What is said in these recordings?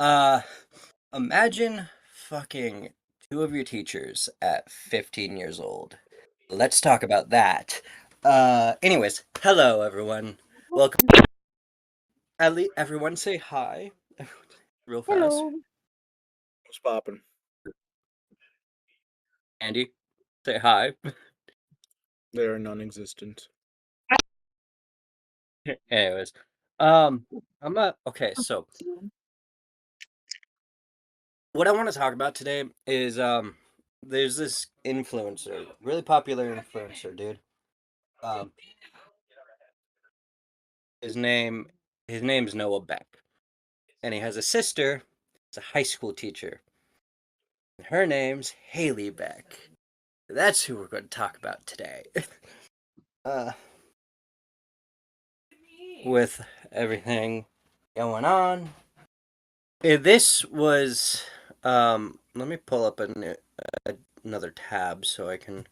Uh, Imagine fucking two of your teachers at 15 years old. Let's talk about that. Anyways, hello everyone. Welcome. Everyone say hi. Real fast. Hello. What's popping? Andy, say hi. They are non-existent. Anyways, um, I'm not okay. So, what I want to talk about today is there's this influencer, really popular influencer, dude. Um, his name his name's Noah Beck, and he has a sister. It's a high school teacher. Her name's Haley Beck. That's who we're going to talk about today. uh, with everything going on. This was let me pull up another tab so I can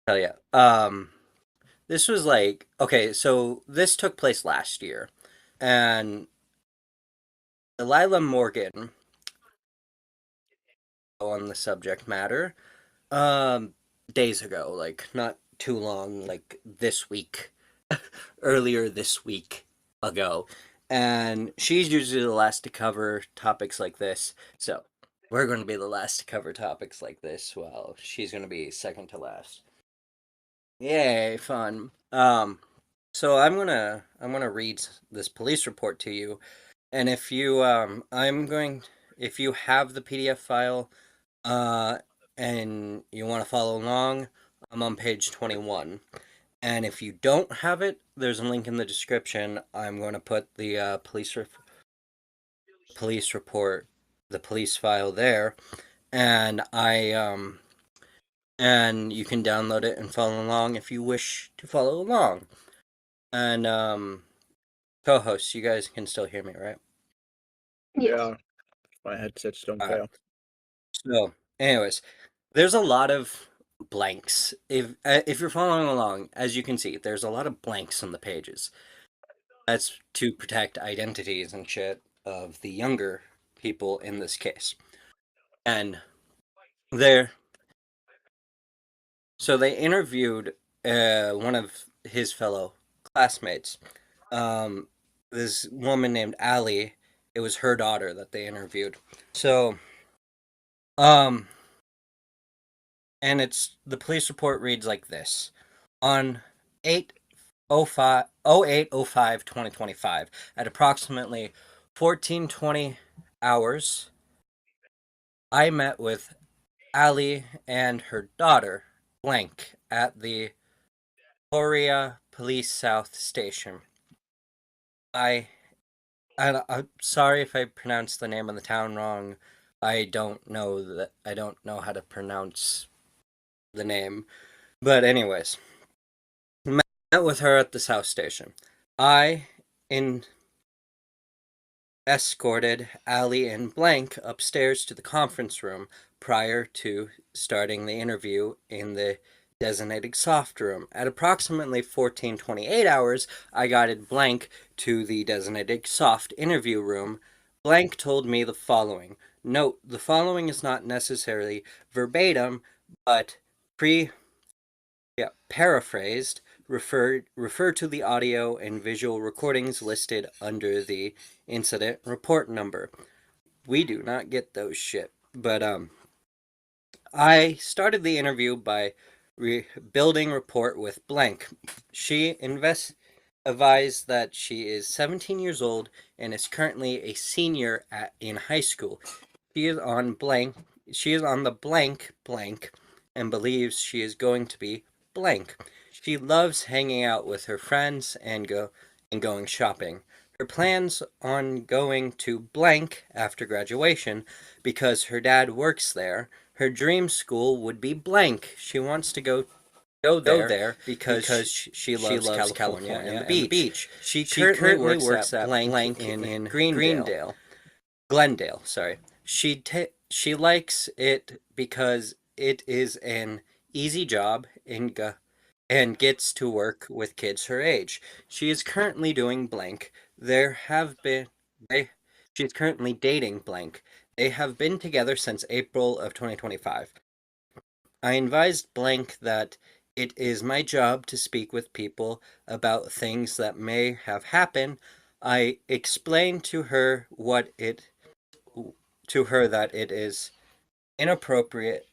tell you. This was like okay, so this took place last year, and Delilah Morgan on the subject matter um days ago, like not too long, like this week, earlier this week ago. And she's usually the last to cover topics like this. So we're going to be the last to cover topics like this. Well, she's going to be second to last. Yay, fun. So I'm gonna read this police report to you, and if you if you have the PDF file, uh, and you want to follow along, I'm on page 21. And if you don't have it, there's a link in the description. I'm going to put the police report, the police file there, and and you can download it and follow along if you wish to follow along. And co-hosts, you guys can still hear me, right? Yes. Yeah, my headsets don't All right. fail. So, anyways, there's a lot of blanks. If you're following along, as you can see, there's a lot of blanks on the pages. That's to protect identities and shit of the younger people in this case. And they're so they interviewed one of his fellow classmates. Um, this woman named Allie. It was her daughter that they interviewed. So, um, and it's the police report reads like this: on 8/05/2025 at approximately 14:20 hours, I met with Ali and her daughter, blank, at the Korea Police South Station. I, I'm sorry if I pronounced the name of the town wrong. I don't know how to pronounce the name. But anyways, met with her at the South Station. I in escorted Ali and Blank upstairs to the conference room prior to starting the interview in the designated soft room. At approximately 14:28 hours, I guided Blank to the designated soft interview room. Blank told me the following. Note, the following is not necessarily verbatim, but paraphrased, refer to the audio and visual recordings listed under the incident report number. We do not get those shit. But I started the interview by building rapport with blank. She advised that she is 17 years old and is currently a senior in high school. She is on blank. She is on the blank and believes she is going to be blank. She loves hanging out with her friends and going shopping. Her plans on going to blank after graduation because her dad works there. Her dream school would be blank. She wants to go there because she loves California and the beach. She currently works at blank in Glendale, sorry. She likes it because it is an easy job and gets to work with kids her age. She is currently doing blank. There have been She's currently dating blank. They have been together since April of 2025. I advised blank that it is my job to speak with people about things that may have happened. I explained to her that it is inappropriate.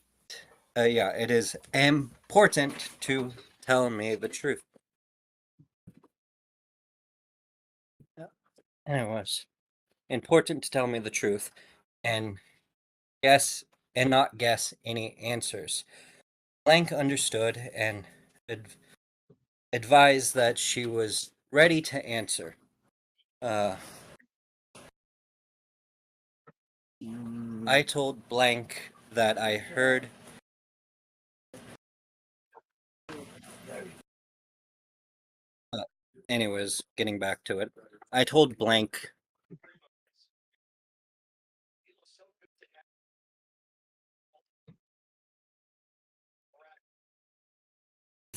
Yeah, it is important to tell me the truth. And it was important to tell me the truth and guess and not guess any answers. Blank understood and advised that she was ready to answer. Uh, I told blank that I heard. Uh, Anyways, getting back to it, I told blank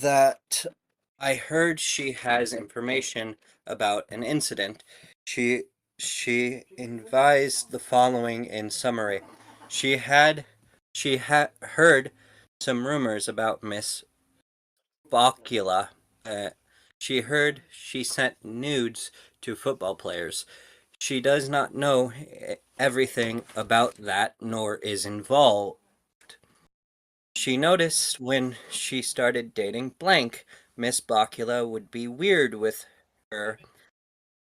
that I heard she has information about an incident. She she advised the following in summary. She had she had heard some rumors about Miss Bocula. Uh, she heard she sent nudes to football players. She does not know everything about that nor is involved. She noticed when she started dating blank, Miss Bocula would be weird with her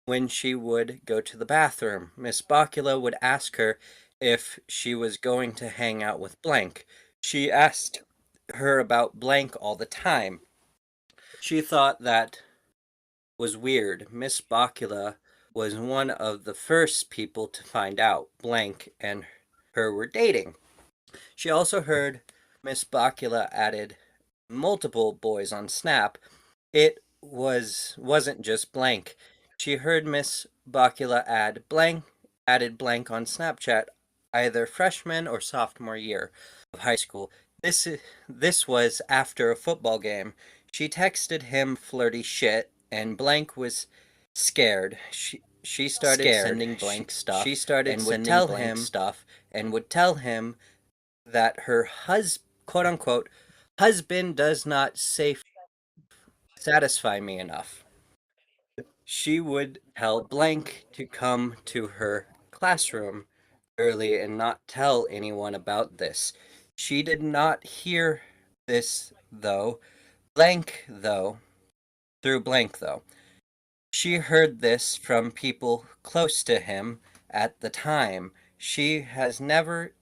when she would go to the bathroom. Miss Bocula would ask her if she was going to hang out with blank. She asked her about blank all the time. She thought that was weird. Miss Bocula was one of the first people to find out blank and her were dating. She also heard Miss Bocula added multiple boys on Snap. It wasn't just blank. She heard Miss Bocula added blank on Snapchat either freshman or sophomore year of high school. This was after a football game. She texted him flirty shit and blank was scared. She started sending blank stuff she started and would tell him stuff and would tell him that her quote unquote husband does not satisfy me enough. She would tell blank to come to her classroom early and not tell anyone about this. She did not hear this though, through blank though. She heard this from people close to him at the time. She has never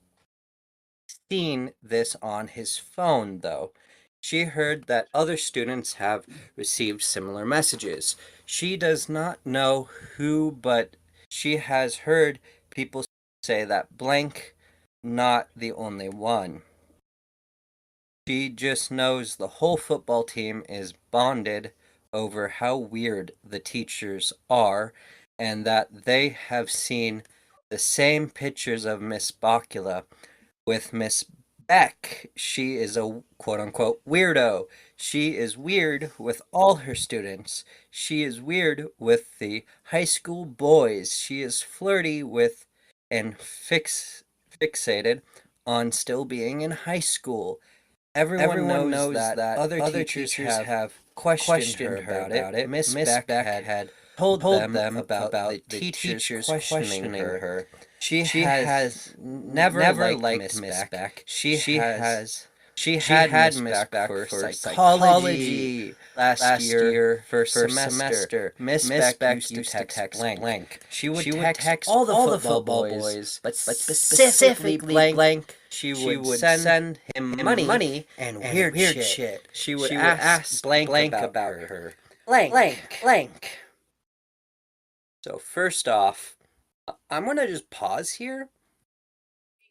seen this on his phone, though. She heard that other students have received similar messages. She does not know who, but she has heard people say that blank, not the only one. She just knows the whole football team is bonded over how weird the teachers are and that they have seen the same pictures of Miss Bocula with Miss Beck. She is a quote unquote weirdo. She is weird with all her students. She is weird with the high school boys. She is flirty with and fixated on still being in high school. Everyone knows that other teachers have questioned her about it. Miss Beck had told them about the teachers questioning her. She has never liked Miss Beck. She had Miss Beck for psychology last year, first semester. Miss Beck used to text blank. She would text all the football boys, but specifically blank. She would send him money and weird shit. She would ask blank about her. Blank. So first off, I'm gonna just pause here.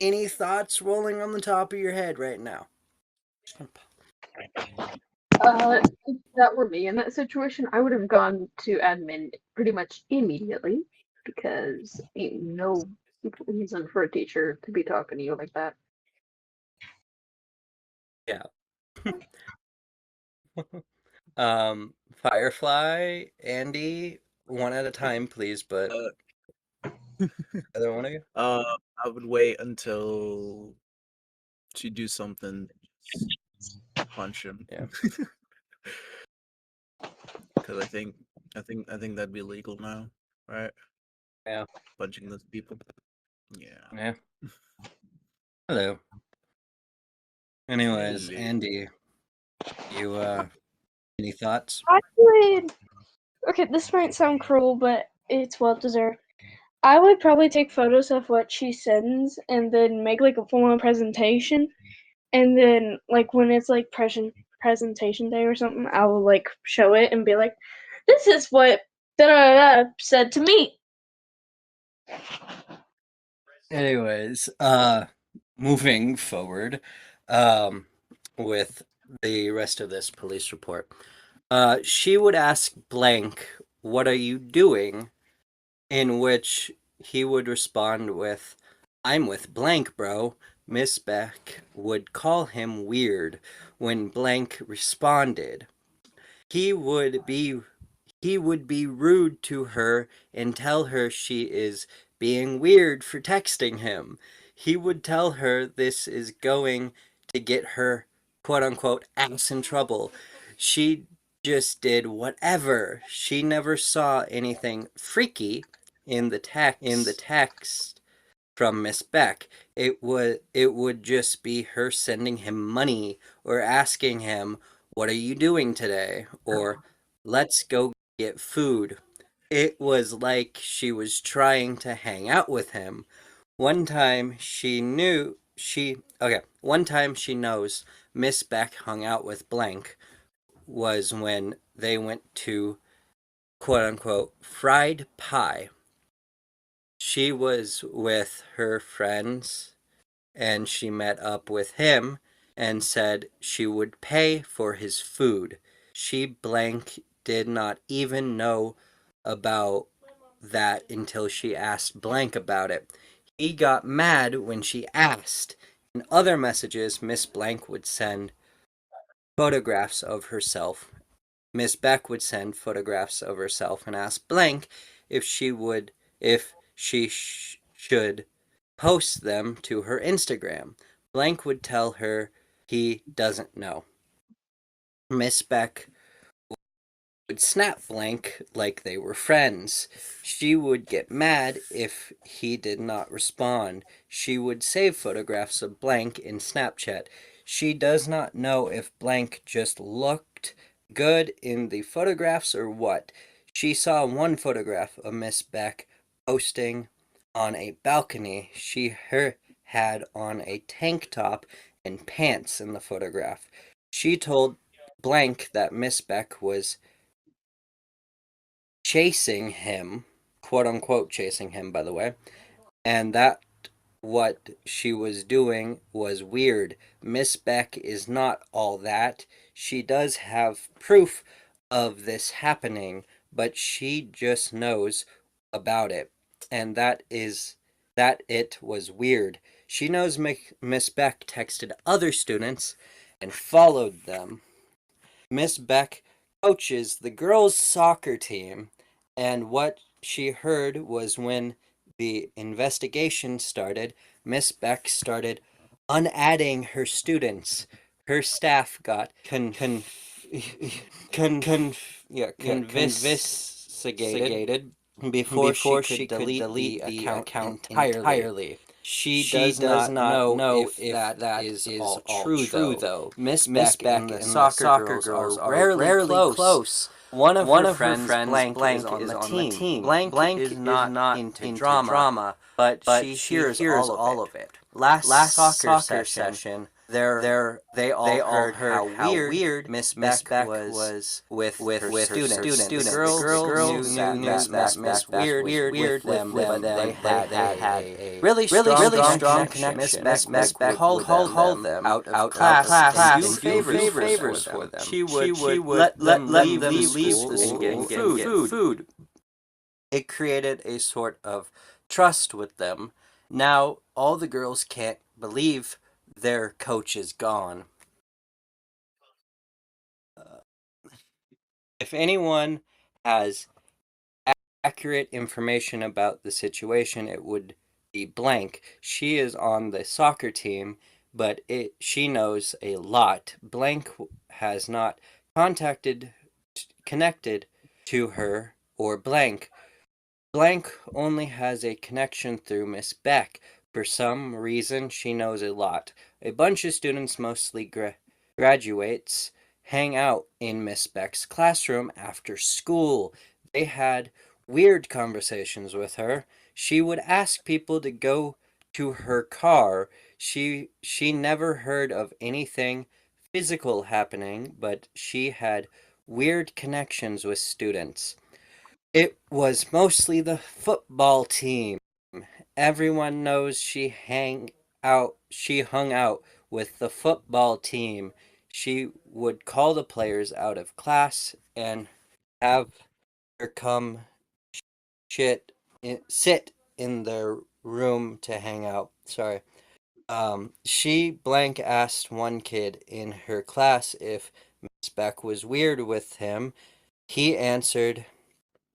Any thoughts rolling on the top of your head right now? If that were me in that situation, I would have gone to admin pretty much immediately because ain't no reason for a teacher to be talking to you like that. Yeah. Firefly, Andy, one at a time, please. But Either one of you? I would wait until she do something, punch him. Yeah. Because I think that'd be legal now, right? Yeah. Punching those people. Yeah. Yeah. Hello. Anyways, Hello. Andy, you any thoughts? I would. Okay, this might sound cruel, but it's well deserved. I would probably take photos of what she sends and then make like a full on presentation. And then, like, when it's like presentation day or something, I will like show it and be like, this is what da da da said to me. Anyways, moving forward, with the rest of this police report, she would ask blank, "What are you doing?" In which he would respond with, "I'm with blank, bro." Miss Beck would call him weird when blank responded. He would be he would be rude to her and tell her she is being weird for texting him. He would tell her this is going to get her quote unquote ass in trouble. She just did whatever. She never saw anything freaky in the text from Miss Beck. It would just be her sending him money or asking him, "What are you doing today?" or "Let's go get food." It was like she was trying to hang out with him. One time she knows Miss Beck hung out with blank was when they went to quote unquote fried pie. She was with her friends and she met up with him and said she would pay for his food. She blank did not even know about that until she asked blank about it. He got mad when she asked. In other messages, Miss Blank would send photographs of herself. Miss Beck would send photographs of herself and ask blank if she should post them to her Instagram. Blank would tell her he doesn't know. Miss Beck would snap blank like they were friends. She would get mad if he did not respond. She would save photographs of blank in Snapchat. She does not know if blank just looked good in the photographs or what. She saw one photograph of Miss Beck posting on a balcony. Her had on a tank top and pants in the photograph. She told blank that Miss Beck was chasing him, quote unquote chasing him, by the way, and that what she was doing was weird. Miss Beck is not all that. She does have proof of this happening, but she just knows about it, and that it was weird. She knows Miss Beck texted other students and followed them. Miss Beck coaches the girls' soccer team, and what she heard was when the investigation started, Miss Beck started unadding her students. Her staff got confiscated before she could delete the account entirely. She does not know if that is all true, though. Miss Beck and the soccer girls are rarely close. One of her friends, blank, is on the team. Blank is not into drama, but she hears all of it. Last soccer session, they all heard how weird Miss Beck was with her students. The girls knew that Miss Beck weird with them, but they had a really strong connection. Miss Beck called them out of class and do favors for them. She would let them leave school and get food. It created a sort of trust with them. Now all the girls can't believe their coach is gone. If anyone has accurate information about the situation, it would be blank. She is on the soccer team, but she knows a lot. Blank has not connected to her, or blank only has a connection through Miss Beck. For some reason, she knows a lot. A bunch of students, mostly graduates, hang out in Miss Beck's classroom after school. They had weird conversations with her. She would ask people to go to her car. She never heard of anything physical happening, but she had weird connections with students. It was mostly the football team. Everyone knows she hung out with the football team. She would call the players out of class and have her come sit in their room to hang out. Sorry. She blank asked one kid in her class if Miss Beck was weird with him. He answered,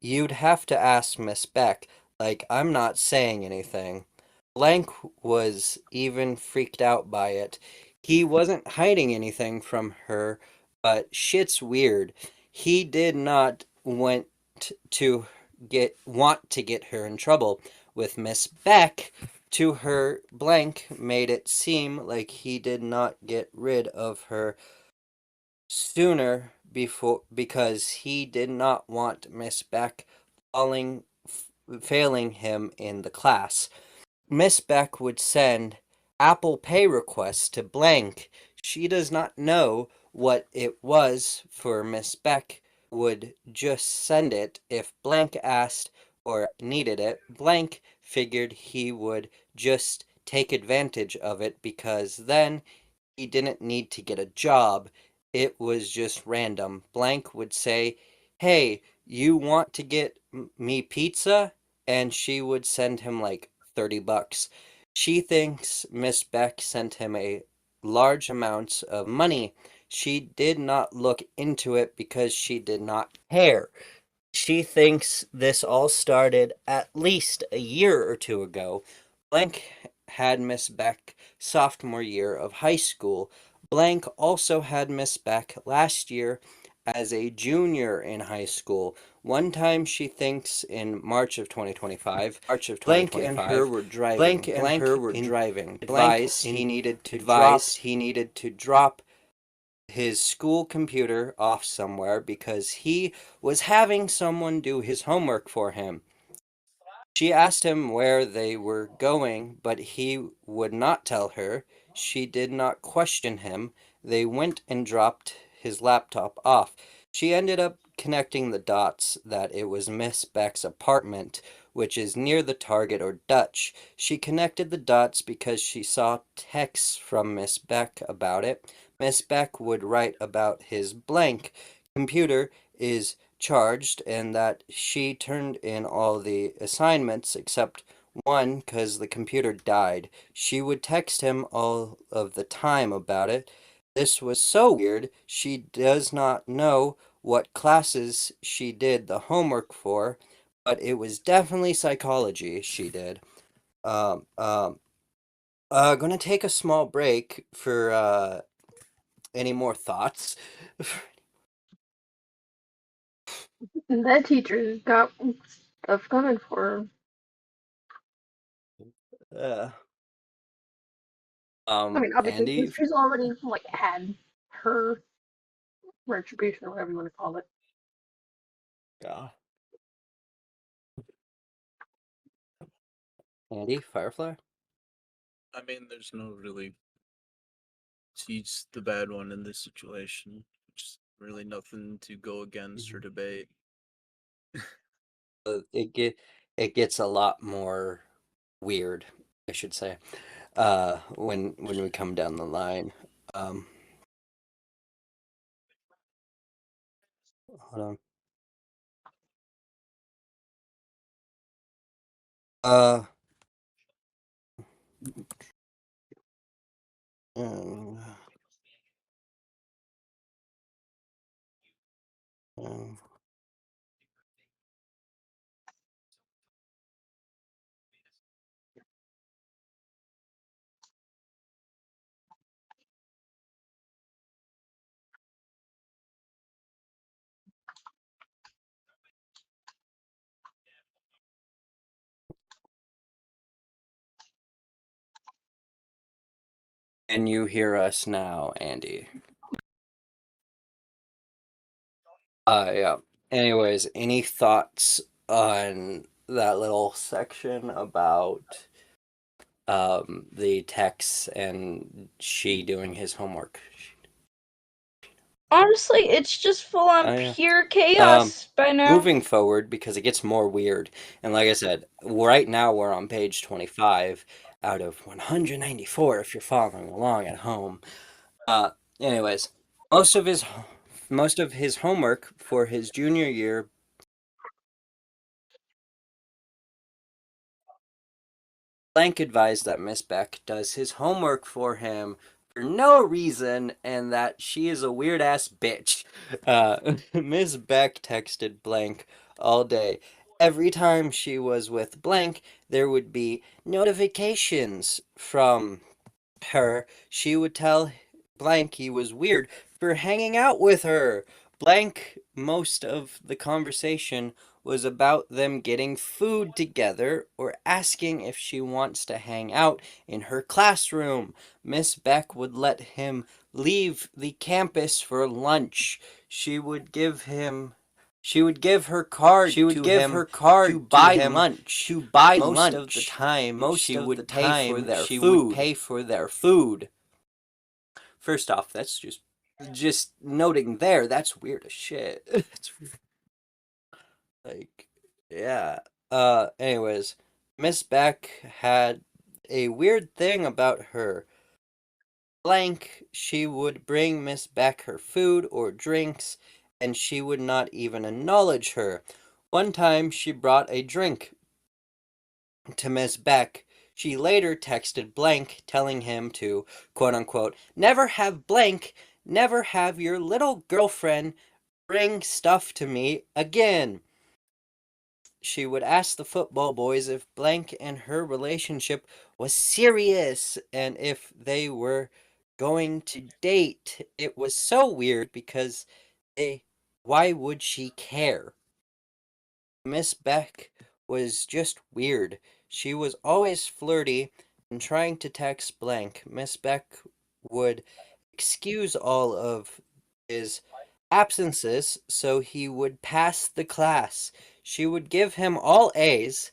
"You'd have to ask Miss Beck, like I'm not saying anything." Blank was even freaked out by it. He wasn't hiding anything from her, but shit's weird. He did not want to get her in trouble with Miss Beck. To her, Blank made it seem like he did not get rid of her sooner before because he did not want Miss Beck failing him in the class. Miss Beck would send Apple Pay requests to Blank. She does not know what it was, for Miss Beck would just send it if Blank asked or needed it. Blank figured he would just take advantage of it because then he didn't need to get a job. It was just random. Blank would say, "Hey, you want to get me pizza?" And she would send him like $30. She thinks Miss Beck sent him a large amounts of money. She did not look into it because she did not care. She thinks this all started at least a year or two ago. Blank had Miss Beck sophomore year of high school. Blank also had Miss Beck last year as a junior in high school. One time she thinks in March of 2025, Blank and her were driving. Advised he needed to drop his school computer off somewhere because he was having someone do his homework for him. She asked him where they were going, but he would not tell her. She did not question him. They went and dropped his laptop off. She ended up connecting the dots that it was Miss Beck's apartment, which is near the Target or Dutch. She connected the dots because she saw texts from Miss Beck about it. Miss Beck would write about his blank computer is charged and that she turned in all the assignments except one because the computer died. She would text him all of the time about it. This was so weird. She does not know what classes she did the homework for, but it was definitely psychology she did. Um, um, gonna take a small break for any more thoughts. That teacher's got stuff coming for her. uh, I mean, obviously, Andy, she's already like had her retribution or whatever you want to call it. yeah, Andy, Firefly. I mean, there's no really she's the bad one in this situation. Just really nothing to go against or debate. It gets a lot more weird, I should say, when we come down the line. Um, Hold on. Uh, um, um, Can you hear us now, Andy? Yeah. Anyways, any thoughts on that little section about the text and she doing his homework? Honestly, it's just full on Oh, yeah. pure chaos by now. Moving forward, because it gets more weird, and like I said, right now we're on page 25 out of 194 if you're following along at home. Anyways, most of his homework for his junior year, Blank advised that Miss Beck does his homework for him for no reason and that she is a weird ass bitch. Miss Beck texted Blank all day. Every time she was with Blank, there would be notifications from her. She would tell Blank he was weird for hanging out with her. Blank, most of the conversation was about them getting food together or asking if she wants to hang out in her classroom. Miss Beck would let him leave the campus for lunch. She would give her card to buy lunch. Most of the time, she would pay for their food. First off, that's just noting there. That's weird as shit. That's like, yeah. Anyways, Miss Beck had a weird thing about her. Blank, she would bring Miss Beck her food or drinks, and she would not even acknowledge her. One time, she brought a drink to Miss Beck. She later texted Blank telling him to, quote unquote, never have your little girlfriend bring stuff to me again. She would ask the football boys if Blank and her relationship was serious and if they were going to date. It was so weird because why would she care? Miss Beck was just weird. She was always flirty and trying to text Blank. Miss Beck would excuse all of his absences so he would pass the class. She would give him all A's.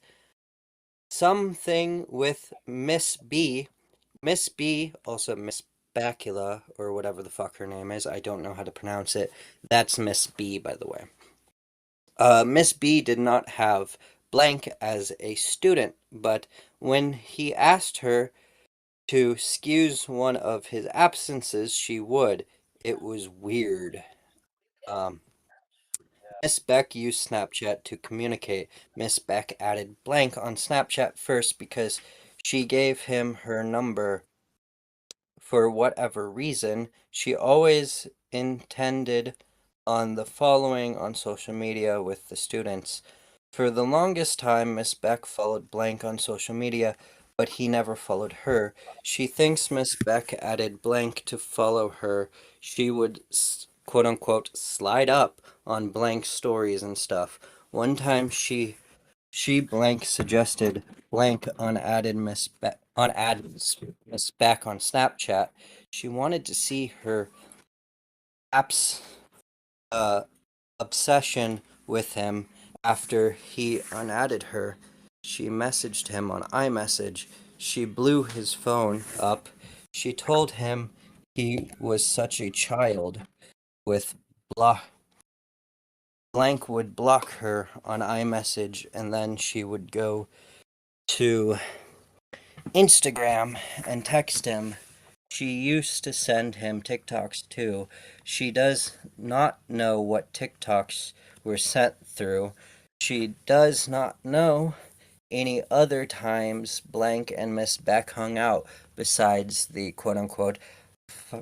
Something with Miss B. Miss B, also Miss Bacula, or whatever the fuck her name is. I don't know how to pronounce it. That's Miss B, by the way. Miss B did not have Blank as a student, but when he asked her to excuse one of his absences, she would. It was weird. Miss Beck used Snapchat to communicate. Miss Beck added Blank on Snapchat first because she gave him her number for whatever reason. She always intended on the following on social media with the students. For the longest time, Miss Beck followed Blank on social media, but he never followed her. She thinks Miss Beck added Blank to follow her. She would, quote unquote, slide up on Blank stories and stuff. One time she Blank suggested Blank unadded Miss Beck on Snapchat. She wanted to see her apps obsession with him after he unadded her. She messaged him on iMessage. She blew his phone up. She told him he was such a child with Blank would block her on iMessage and then she would go to Instagram and text him. She used to send him TikToks too. She does not know what TikToks were sent through. She does not know any other times Blank and Miss Beck hung out besides the quote unquote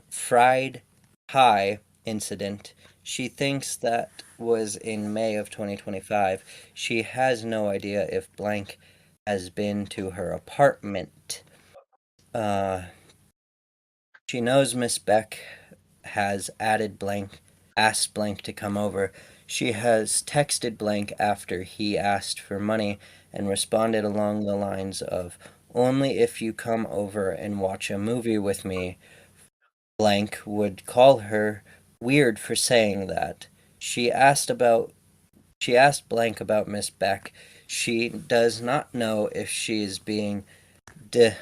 fried high incident. She thinks that was in May of 2025. She has no idea if Blank has been to her apartment. She knows Miss Beck has asked Blank to come over. She has texted Blank after he asked for money and responded along the lines of, only if you come over and watch a movie with me. Blank would call her weird for saying that. She asked about she asked Blank about Miss Beck. She does not know if she is being de-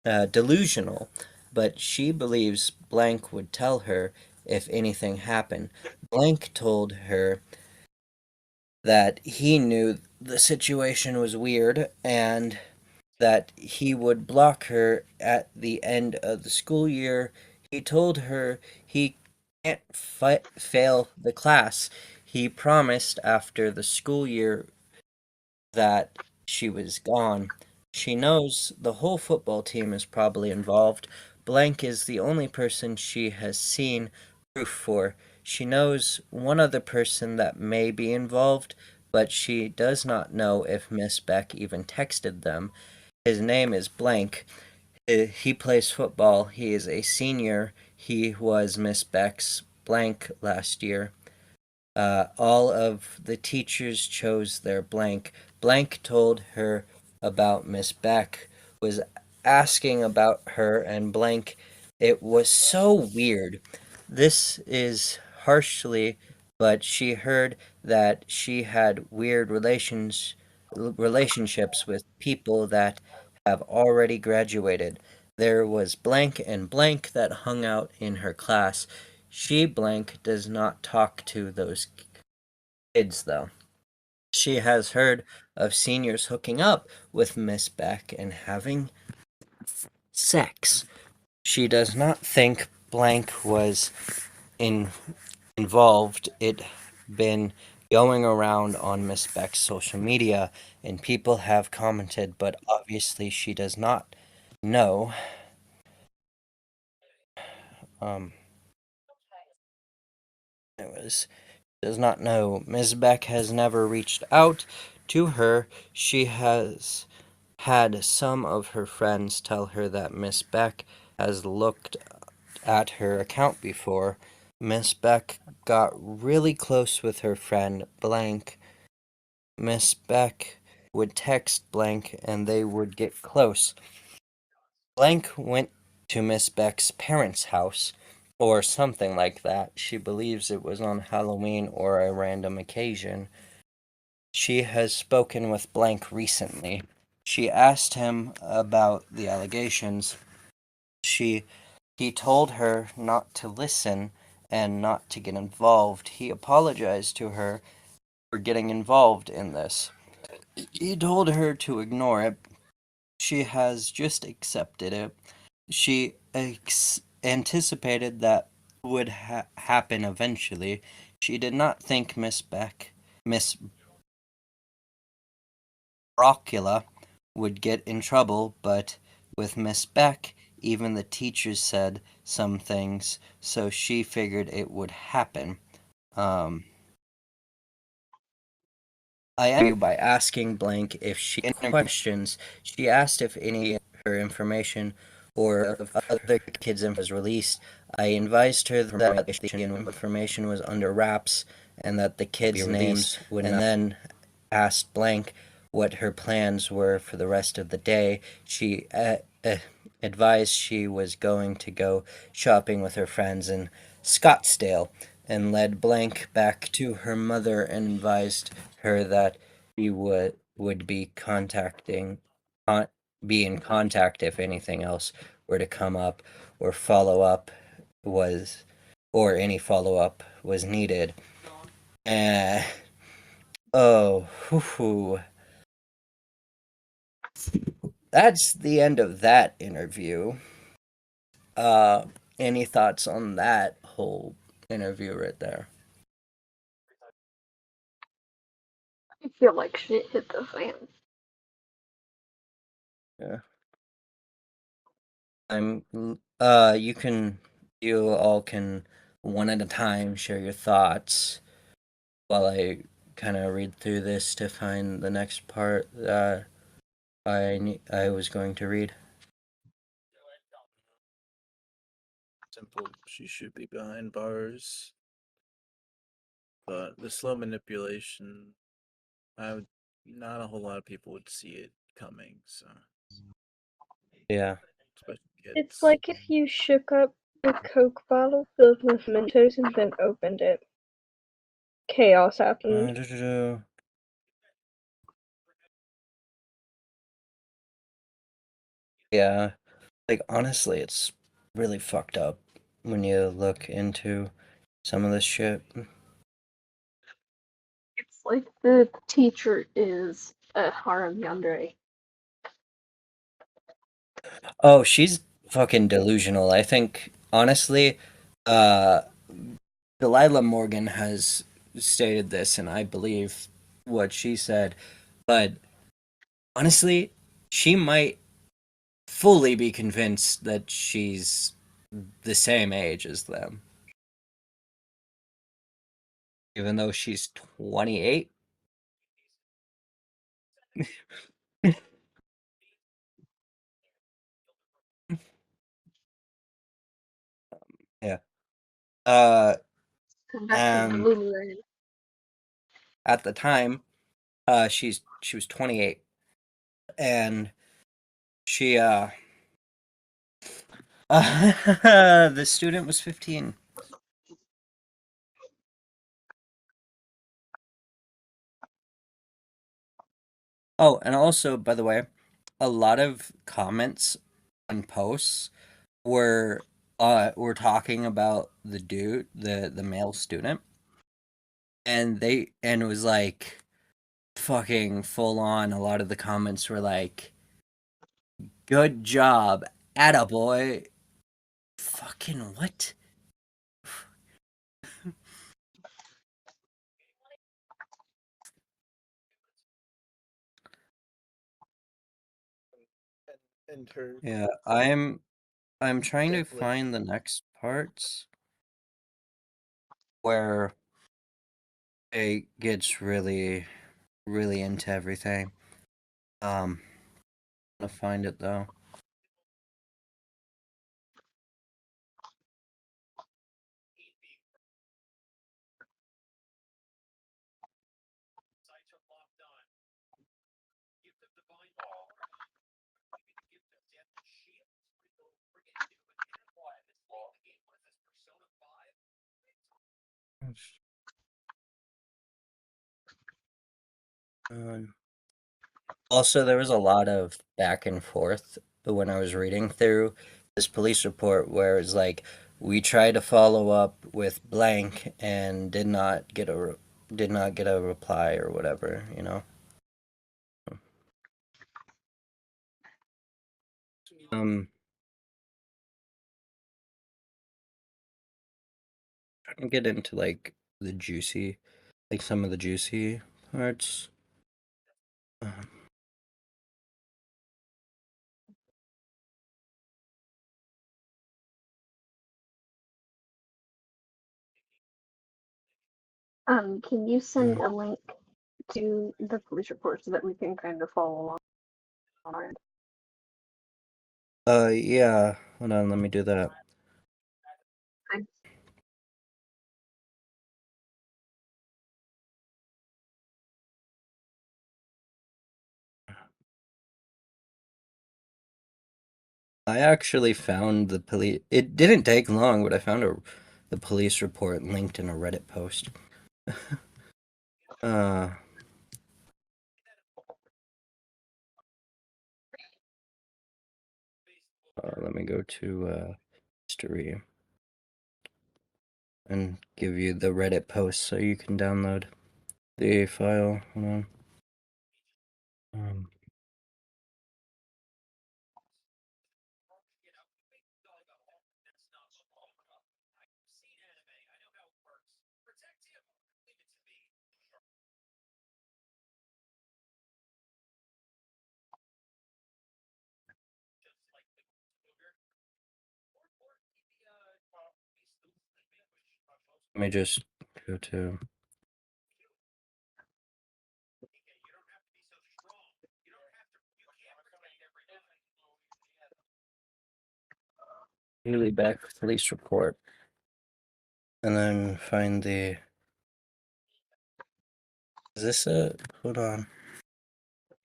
delusional, but she believes Blank would tell her if anything happened. Blank told her that he knew the situation was weird and that he would block her at the end of the school year. He told her he can't fail the class. He promised after the school year that she was gone. She knows the whole football team is probably involved. Blank is the only person she has seen proof for. She knows one other person that may be involved, but she does not know if Miss Beck even texted them. His name is Blank. He plays football. He is a senior. He was Miss Beck's blank last year. All of the teachers chose their blank. Blank told her about Miss Beck, was asking about her, and blank. It was so weird. This is harshly, but she heard that she had weird relationships with people that have already graduated. There was blank and blank that hung out in her class. She blank does not talk to those kids though. She has heard of seniors hooking up with Miss Beck and having sex. She does not think blank was in involved. It been going around on Miss Beck's social media and people have commented, but obviously she does not know. Um it was does not know. Ms. Beck has never reached out to her. She has had some of her friends tell her that Miss Beck has looked at her account before. Miss Beck got really close with her friend Blank. Miss Beck would text Blank and they would get close. Blank went to Miss Beck's parents' house or something like that. She believes it was on Halloween or a random occasion. She has spoken with Blank recently. She asked him about the allegations. She he told her not to listen and not to get involved. He apologized to her for getting involved in this. He told her to ignore it. She has just accepted it. She anticipated that would happen eventually. She did not think Miss Brockula would get in trouble, but with Miss Beck, even the teachers said some things, so she figured it would happen. Um, I ended by asking Blank if she had any questions. She asked if any of her information or of other kids' info was released. I advised her that the information was under wraps and that the kids' names would not. And then asked Blank what her plans were for the rest of the day. She advised she was going to go shopping with her friends in Scottsdale and led Blank back to her mother and advised her that he would be be in contact if anything else were to come up or follow up was or any follow up was needed. Uh, oh, whew, that's the end of that interview. Uh, any thoughts on that whole interview right there? I feel like shit hit the fan. Yeah. I'm. You all can one at a time share your thoughts while I kind of read through this to find the next part that I was going to read. Simple. She should be behind bars. But the slow manipulation, I would not a whole lot of people would see it coming. So Yeah. especially It's kids. like if you shook up a Coke bottle filled with Mentos and then opened it. Chaos happened. Yeah. Like, honestly, it's really fucked up when you look into some of this shit. It's like the teacher is a harem yandere. Oh, she's fucking delusional. I think, honestly, uh, Delilah Morgan has stated this, and I believe what she said. But honestly, she might fully be convinced that she's the same age as them, even though she's 28. Yeah. Uh, Come back to and Delulu Land. at the time, she was 28, and she the student was 15. Oh, and also, by the way, a lot of comments on posts were talking about the dude, the male student, and it was like fucking full on. A lot of the comments were like, "Good job, attaboy." Fucking what? And her Yeah, I'm trying to definitely find the next parts where it gets really, really into everything. I'm gonna find it though. Um, Also, there was a lot of back and forth when I was reading through this police report where it's like we tried to follow up with blank and did not get a reply or whatever, you know. Um, Trying to get into like the juicy, like some of the juicy parts. Um, Can you send uh, a link to the police report so that we can kind of follow along on our end? yeah. Hold on, let me do that. Thanks. I actually found the police. It didn't take long, but I found the police report linked in a Reddit post. uh, Let me go to history and give you the Reddit post so you can download the file. Hold on. Um, Let me just go to. Haley Beck police report, and then find the. Is this it? Hold on.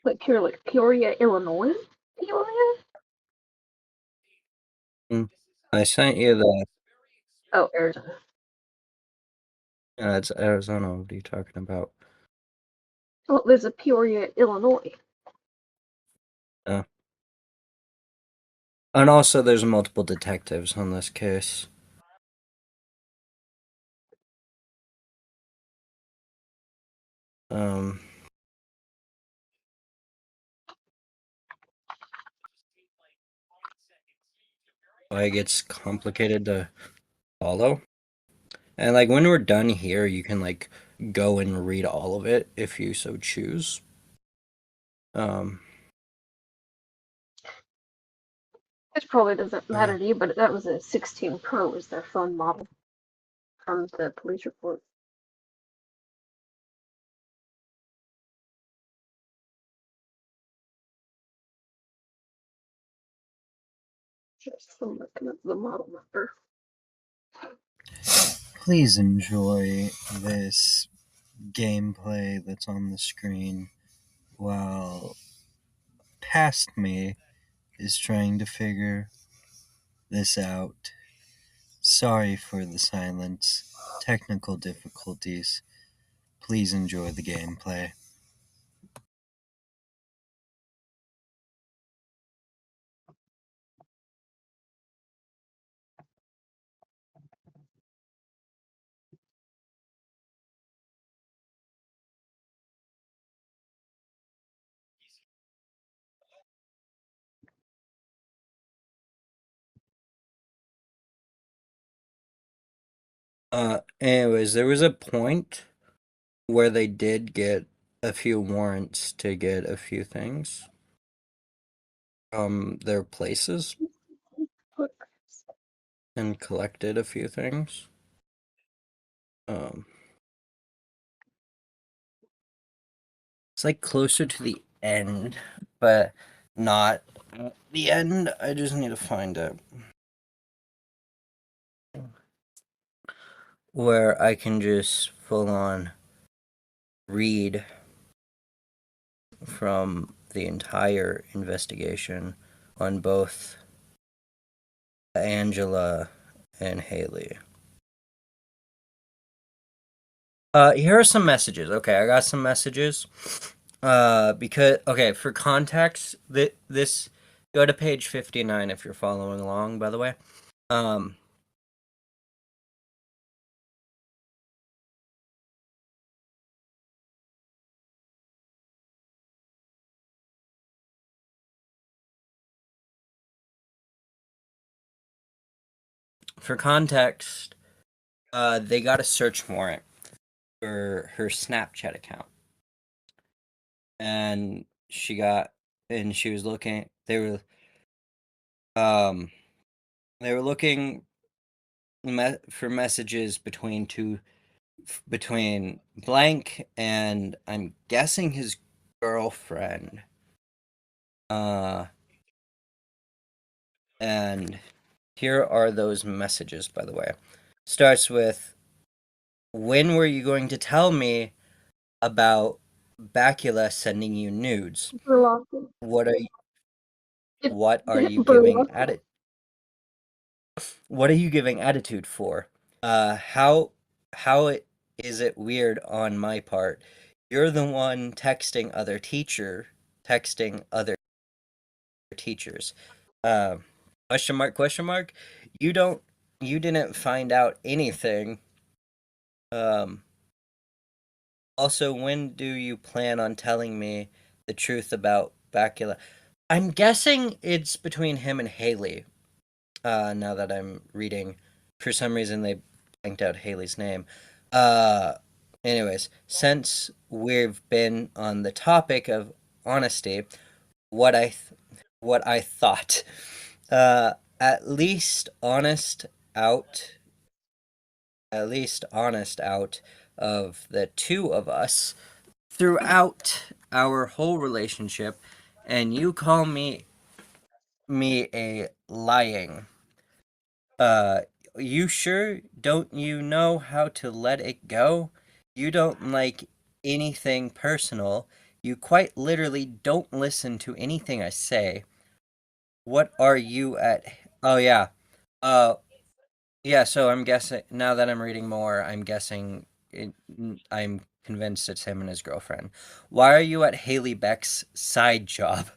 Like Peoria, Illinois? Peoria? I sent you the. Oh, Arizona. It's Arizona. What are you talking about? Well, there's a Peoria, Illinois. And also, there's multiple detectives on this case. Like, it's complicated to follow. And, like, when we're done here, you can, like, go and read all of it if you so choose. It probably doesn't matter to you, but that was a 16 Pro is their phone model from the police report. Just looking up the model number. Please enjoy this gameplay that's on the screen while past me is trying to figure this out. Sorry for the silence, technical difficulties. Please enjoy the gameplay. Anyways, there was a point where they did get a few warrants to get a few things from their places and collected a few things. It's like closer to the end, but not at the end. I just need to find it where I can just full on read from the entire investigation on both Angela and Haley. Here are some messages. Okay, I got some messages. Because okay, for context, this go to page 59 if you're following along, by the way. For context, they got a search warrant for her Snapchat account. And she was looking, they were looking for messages between blank and I'm guessing his girlfriend. And here are those messages, by the way. Starts with, when were you going to tell me about Bacula sending you nudes? What are you giving What are you giving attitude for? How is it weird on my part? You're the one texting other teachers. Question mark, question mark. You didn't find out anything. Also, when do you plan on telling me the truth about Bacula? I'm guessing it's between him and Haley. Now that I'm reading, for some reason they blanked out Haley's name. Anyways, since we've been on the topic of honesty, what I thought, at least honest out of the two of us throughout our whole relationship, and you call me a lying. You sure? Don't you know how to let it go? You don't like anything personal. You quite literally don't listen to anything I say. What are you at? Oh, yeah. Uh, yeah. So I'm guessing now that I'm reading more, I'm convinced it's him and his girlfriend. Why are you at Haley Beck's side job?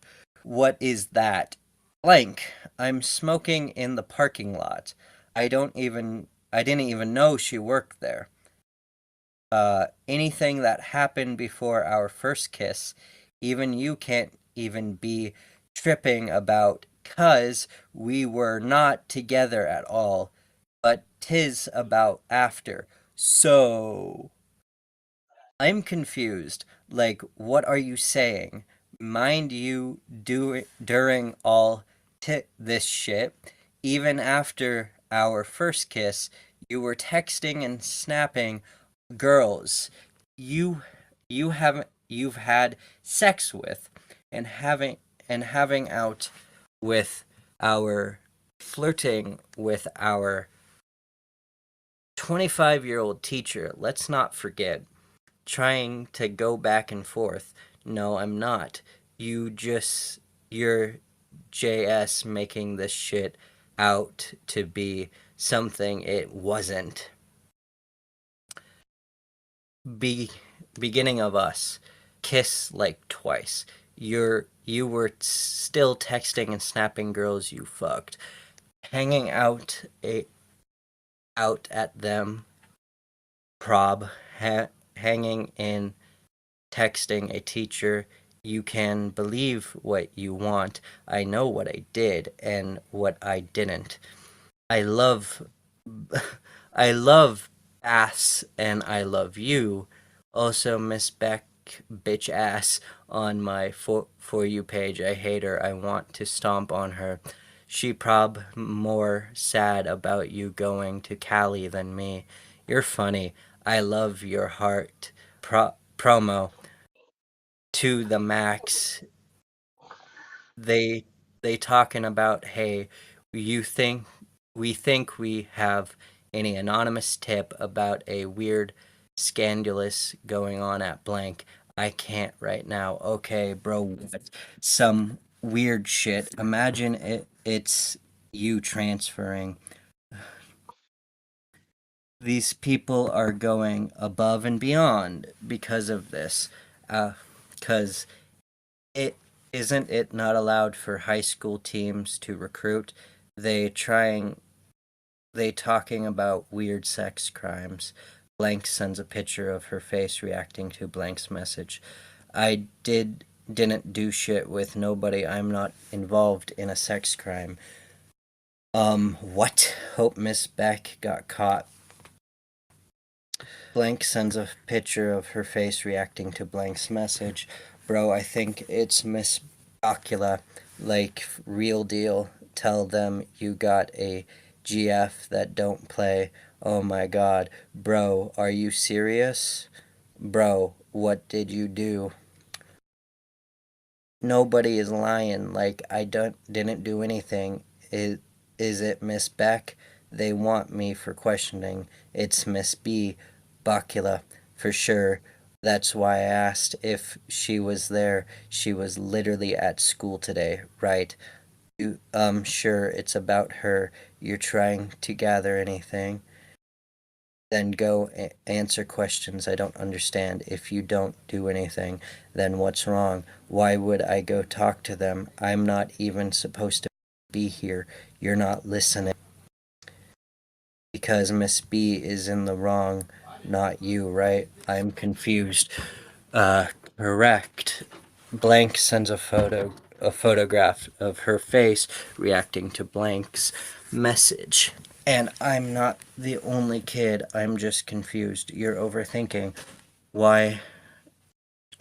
What is that? Blank. I'm smoking in the parking lot. I didn't even know she worked there. Anything that happened before our first kiss, even you can't even be tripping about, 'cause we were not together at all, but 'tis about after. So, I'm confused. Like, what are you saying? Mind you, during all this shit, even after our first kiss, you were texting and snapping girls you you've had sex with, and having out with our flirting with our 25-year-old teacher. Let's not forget, trying to go back and forth. No, I'm not. You're JS making this shit out to be something it wasn't. Be Beginning of us. Kiss like twice. You were still texting and snapping girls you fucked. Hanging out at them prob hanging in, texting a teacher. You can believe what you want. I know what I did and what I didn't. I love I love ass and I love you. Also, Miss Beck, bitch ass, on my for you page. I hate her. I want to stomp on her. She prob more sad about you going to Cali than me. You're funny. I love your heart. Promo to the max. they they talking about, hey, you think we have any anonymous tip about a weird scandalous going on at blank. I can't right now. Okay, bro, what? Some weird shit. Imagine it's you transferring. These people are going above and beyond because of this. Because it isn't it not allowed for high school teams to recruit? They trying they talking about weird sex crimes. Blank sends a picture of her face reacting to Blank's message. I didn't do shit with nobody. I'm not involved in a sex crime. What? Hope Miss Beck got caught. Blank sends a picture of her face reacting to Blank's message. Bro, I think it's Miss Ocula. Like, real deal. Tell them you got a GF that don't play. Oh my god. Bro, are you serious? Bro, what did you do? Nobody is lying. Like, I didn't do anything. Is it Miss Beck? They want me for questioning. It's Miss B. Bacula, for sure. That's why I asked if she was there. She was literally at school today, right? Sure, it's about her. You're trying to gather anything? Then go answer questions I don't understand. If you don't do anything, then what's wrong? Why would I go talk to them? I'm not even supposed to be here. You're not listening. Because Miss B is in the wrong, not you, right? I'm confused. Correct. Blank sends a photograph of her face reacting to Blank's message. And I'm not the only kid. I'm just confused. You're overthinking. Why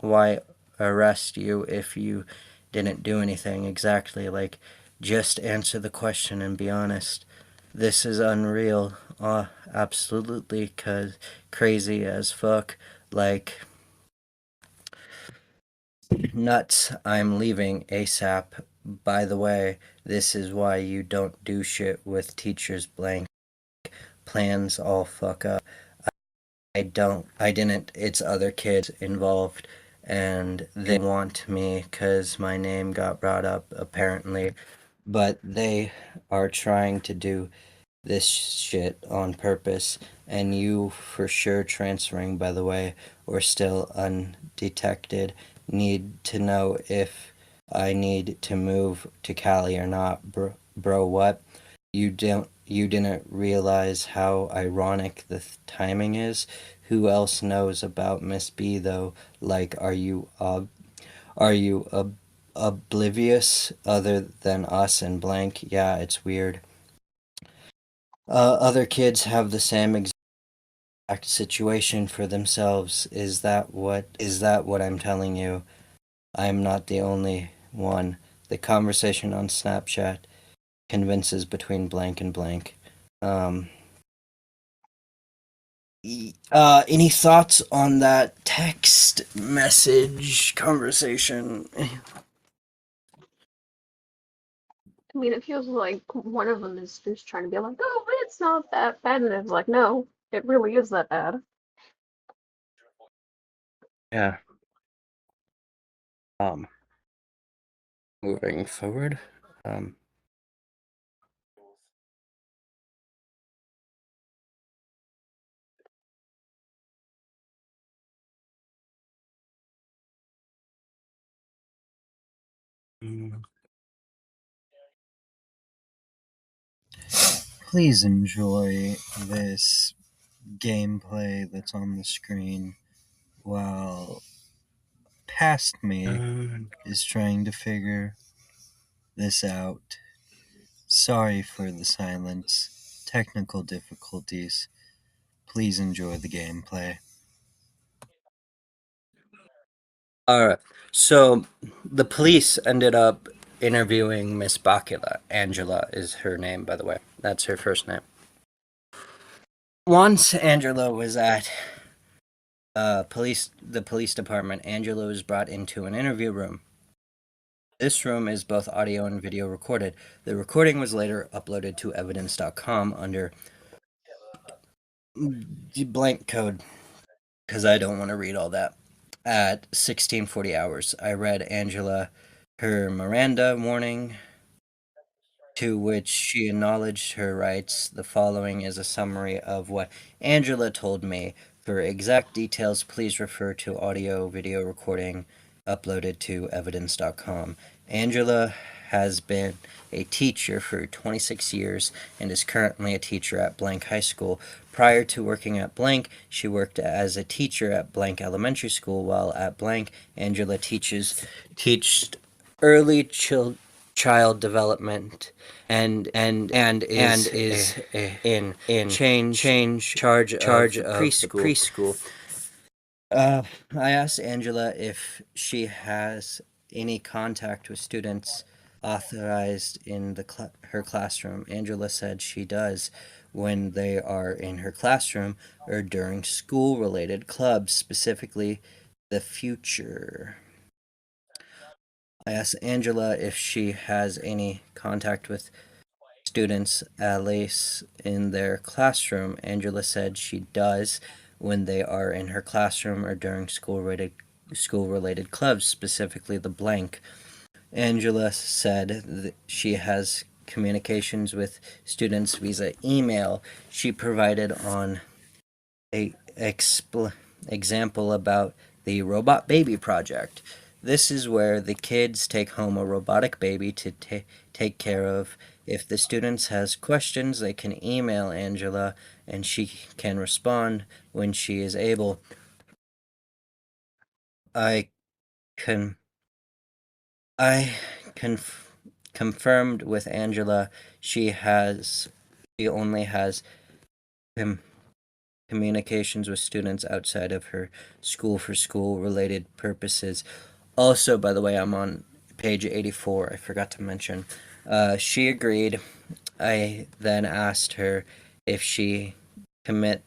why arrest you if you didn't do anything exactly? Like, just answer the question and be honest. This is unreal. Absolutely crazy as fuck. Like, nuts. I'm leaving ASAP. By the way, this is why you don't do shit with teachers. Blank. Plans all fuck up. I didn't. It's other kids involved, and they want me because my name got brought up, apparently. But they are trying to do this shit on purpose, and you for sure transferring, by the way, or still undetected. Need to know if I need to move to Cali or not, bro. What? You didn't realize how ironic the timing is? Who else knows about Miss B though? Like, are you oblivious other than us and blank? Yeah, it's weird. Other kids have the same exact situation for themselves. Is that what I'm telling you? I'm not the only one. The conversation on Snapchat convinces between blank and blank. Um, any thoughts on that text message conversation? I mean, it feels like one of them is just trying to be like, oh, it's not that bad. And it's like, no, it really is that bad. Yeah. Um, moving forward. Um, mm. Please enjoy this gameplay that's on the screen while past me is trying to figure this out. Sorry for the silence, technical difficulties. Please enjoy the gameplay. Alright, so the police ended up interviewing Miss Bakula. Angela is her name, by the way. That's her first name. Once Angela was at the police department, Angela was brought into an interview room. This room is both audio and video recorded. The recording was later uploaded to evidence.com under blank code, because I don't want to read all that. At 1640 hours, I read Angela her Miranda warning, to which she acknowledged her rights. The following is a summary of what Angela told me. For exact details, please refer to audio video recording uploaded to evidence.com. Angela has been a teacher for 26 years and is currently a teacher at Blank High School. Prior to working at Blank, she worked as a teacher at Blank Elementary School. While at Blank, Angela teached early child development and is in charge of preschool. I asked Angela if she has any contact with students authorized in her classroom. Angela said she does when they are in her classroom or during school-related clubs, specifically the future. I asked Angela if she has any contact with students at least in their classroom. Angela said she does when they are in her classroom or during school related clubs, specifically the blank. Angela said that she has communications with students via email. She provided on a example about the robot baby project. This is where the kids take home a robotic baby to take care of. If the students has questions, they can email Angela and she can respond when she is able. I can I confirmed with Angela she only has communications with students outside of her school for school related purposes. Also, by the way, I'm on page 84. I forgot to mention. She agreed. I then asked her if she commits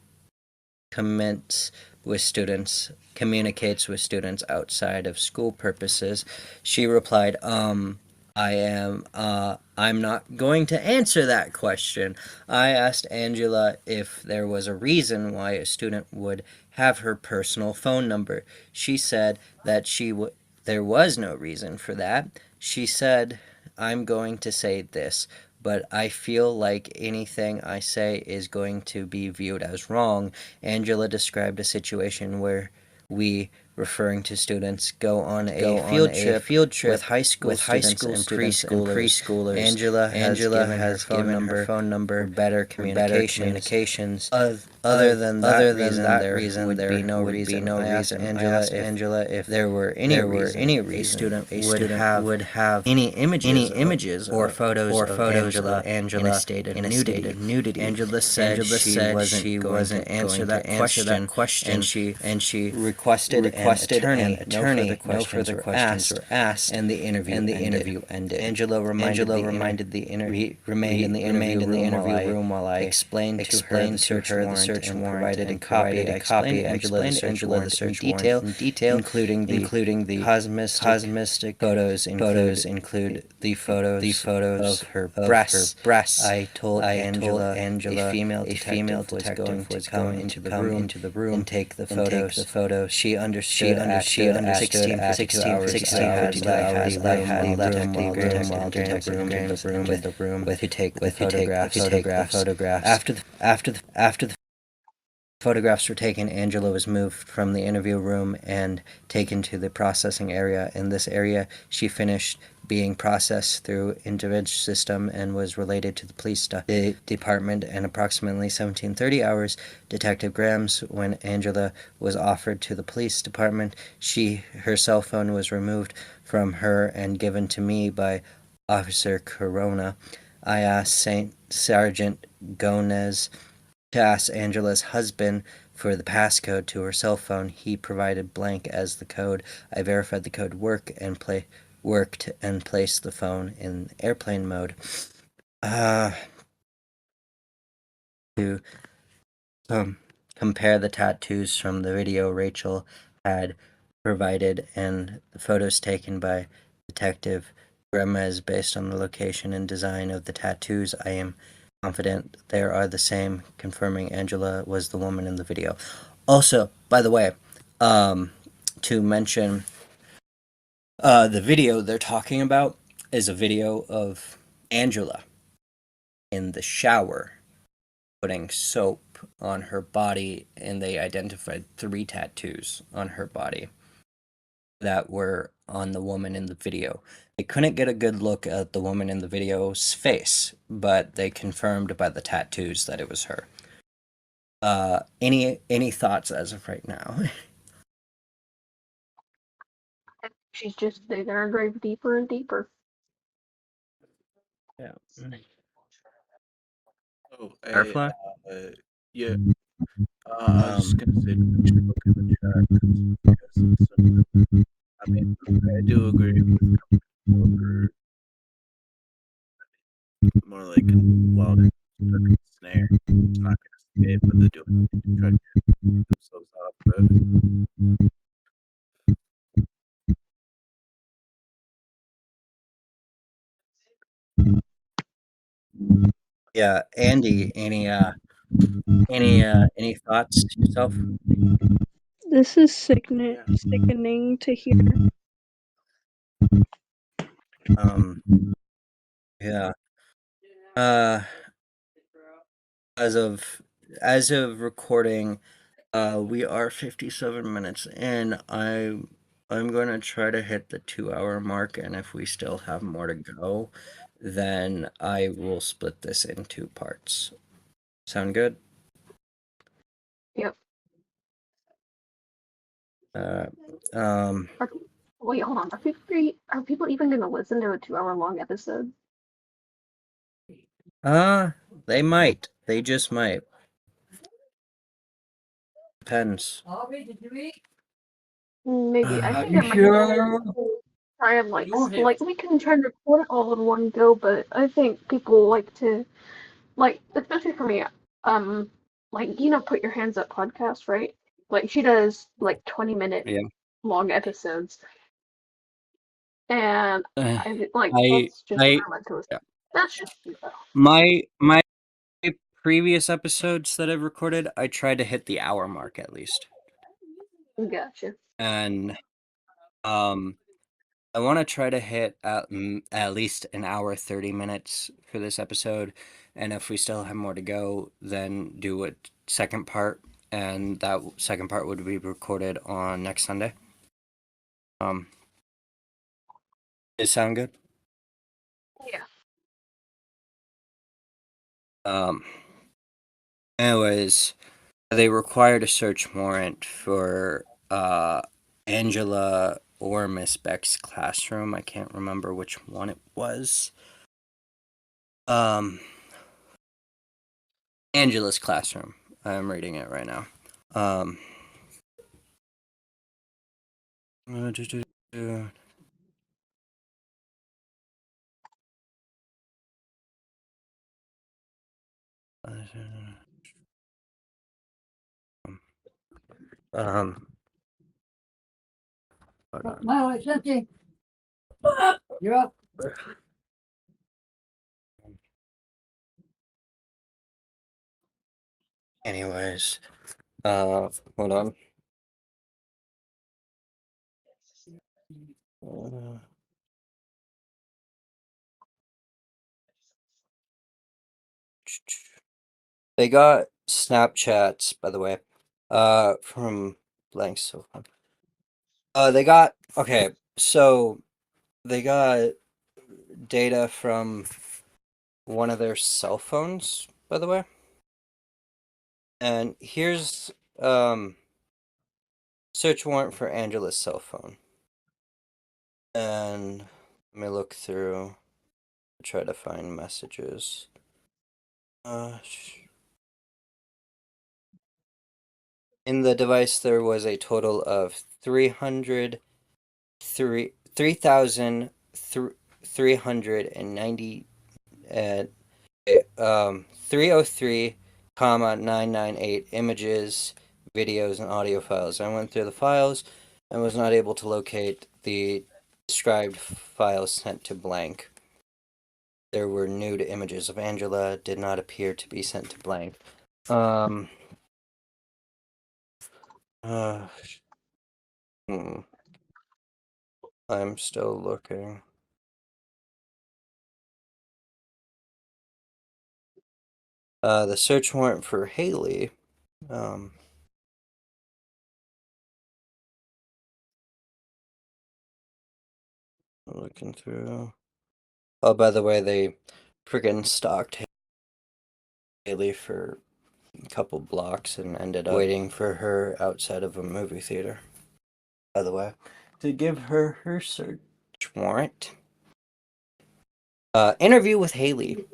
with students, communicates with students outside of school purposes. She replied, I'm not going to answer that question. I asked Angela if there was a reason why a student would have her personal phone number. She said that there was no reason for that. She said, I'm going to say this. but I feel like anything I say is going to be viewed as wrong. Angela described a situation where we, referring to students, go on a field trip with high school students and preschoolers. Angela has given her phone number for better communications. Other than that reason, there would be no reason. I asked Angela if there were any reason a student would have any images or photos of Angela in a state of nudity. Angela said she wasn't going to answer that question, and she requested an attorney. No further questions were asked, and the interview ended. Angela remained in the interview room while I explained to her the search warrant and provided a copy. I explained Angela the search warrant in detail, including the cosmistic photos. Include the photos of her breasts. I told Angela a female detective was going to come into the room and take the photos. She understood after 16 hours I had left the room to take the photographs. After the photographs were taken, Angela was moved from the interview room and taken to the processing area. In this area, she finished being processed through Intervidge system and was related to the police department. And approximately 17:30 hours, Detective Grams, when Angela was offered to the police department, her cell phone was removed from her and given to me by Officer Corona. I asked Sergeant Gomez to ask Angela's husband for the passcode to her cell phone. He provided blank as the code. I verified the code worked and placed the phone in airplane mode. To compare the tattoos from the video Rachel had provided and the photos taken by Detective Gomez based on the location and design of the tattoos, I am confident they are the same, confirming Angela was the woman in the video. Also, by the way, to mention, the video they're talking about is a video of Angela in the shower putting soap on her body, and they identified 3 tattoos on her body that were on the woman in the video. They couldn't get a good look at the woman in the video's face, but they confirmed by the tattoos that it was her. Any thoughts as of right now? She's just digging her grave deeper and deeper. Yeah. Oh, Airflow? yeah. I was just gonna say, make sure to look in the chat because I mean, I do agree with more, more like wild and stuck in the snare. It's not gonna escape, but they do try to get themselves off of it. Yeah, Andy, any thoughts yourself? This is Yeah. sickening to hear. Yeah. As of recording, we are 57 minutes in. I'm going to try to hit the 2-hour mark, and if we still have more to go, then I will split this in 2 parts. Sound good? Yep. Um, Wait, hold on. Are people even going to listen to a 2-hour long episode? they might. They just might. Depends. Maybe. I think You I might sure? try and like we can try and record it all in one go, but I think people like to especially for me, like put your hands up podcast, right? Like she does like 20-minute Yeah. long episodes, and Uh, I like I that's just what I like to listen. yeah. That's just My previous episodes that I've recorded, I tried to hit the hour mark at least. gotcha. And I want to try to hit at least an hour 30 minutes for this episode, and if we still have more to go, then do a second part, and that second part would be recorded on next Sunday. Does it sound good? Yeah. Anyways, they required a search warrant for Angela or Miss Beck's classroom. I can't remember which one it was. Angela's classroom. I'm reading it right now. Hold on. No, it's empty. You're up. Anyways, hold on. They got Snapchats, by the way, from blank so they got okay, so they got data from one of their cell phones, by the way. And here's search warrant for Angela's cell phone. And let me look through, try to find messages. In the device, there was a total of 3,390 303, 998 images, videos, and audio files. I went through the files and was not able to locate the described files sent to blank. There were nude images of Angela, did not appear to be sent to blank. I'm still looking. The search warrant for Haley, looking through. Oh, by the way, they friggin' stalked Haley for a couple blocks and ended up waiting for her outside of a movie theater, by the way, to give her her search warrant. Interview with Haley.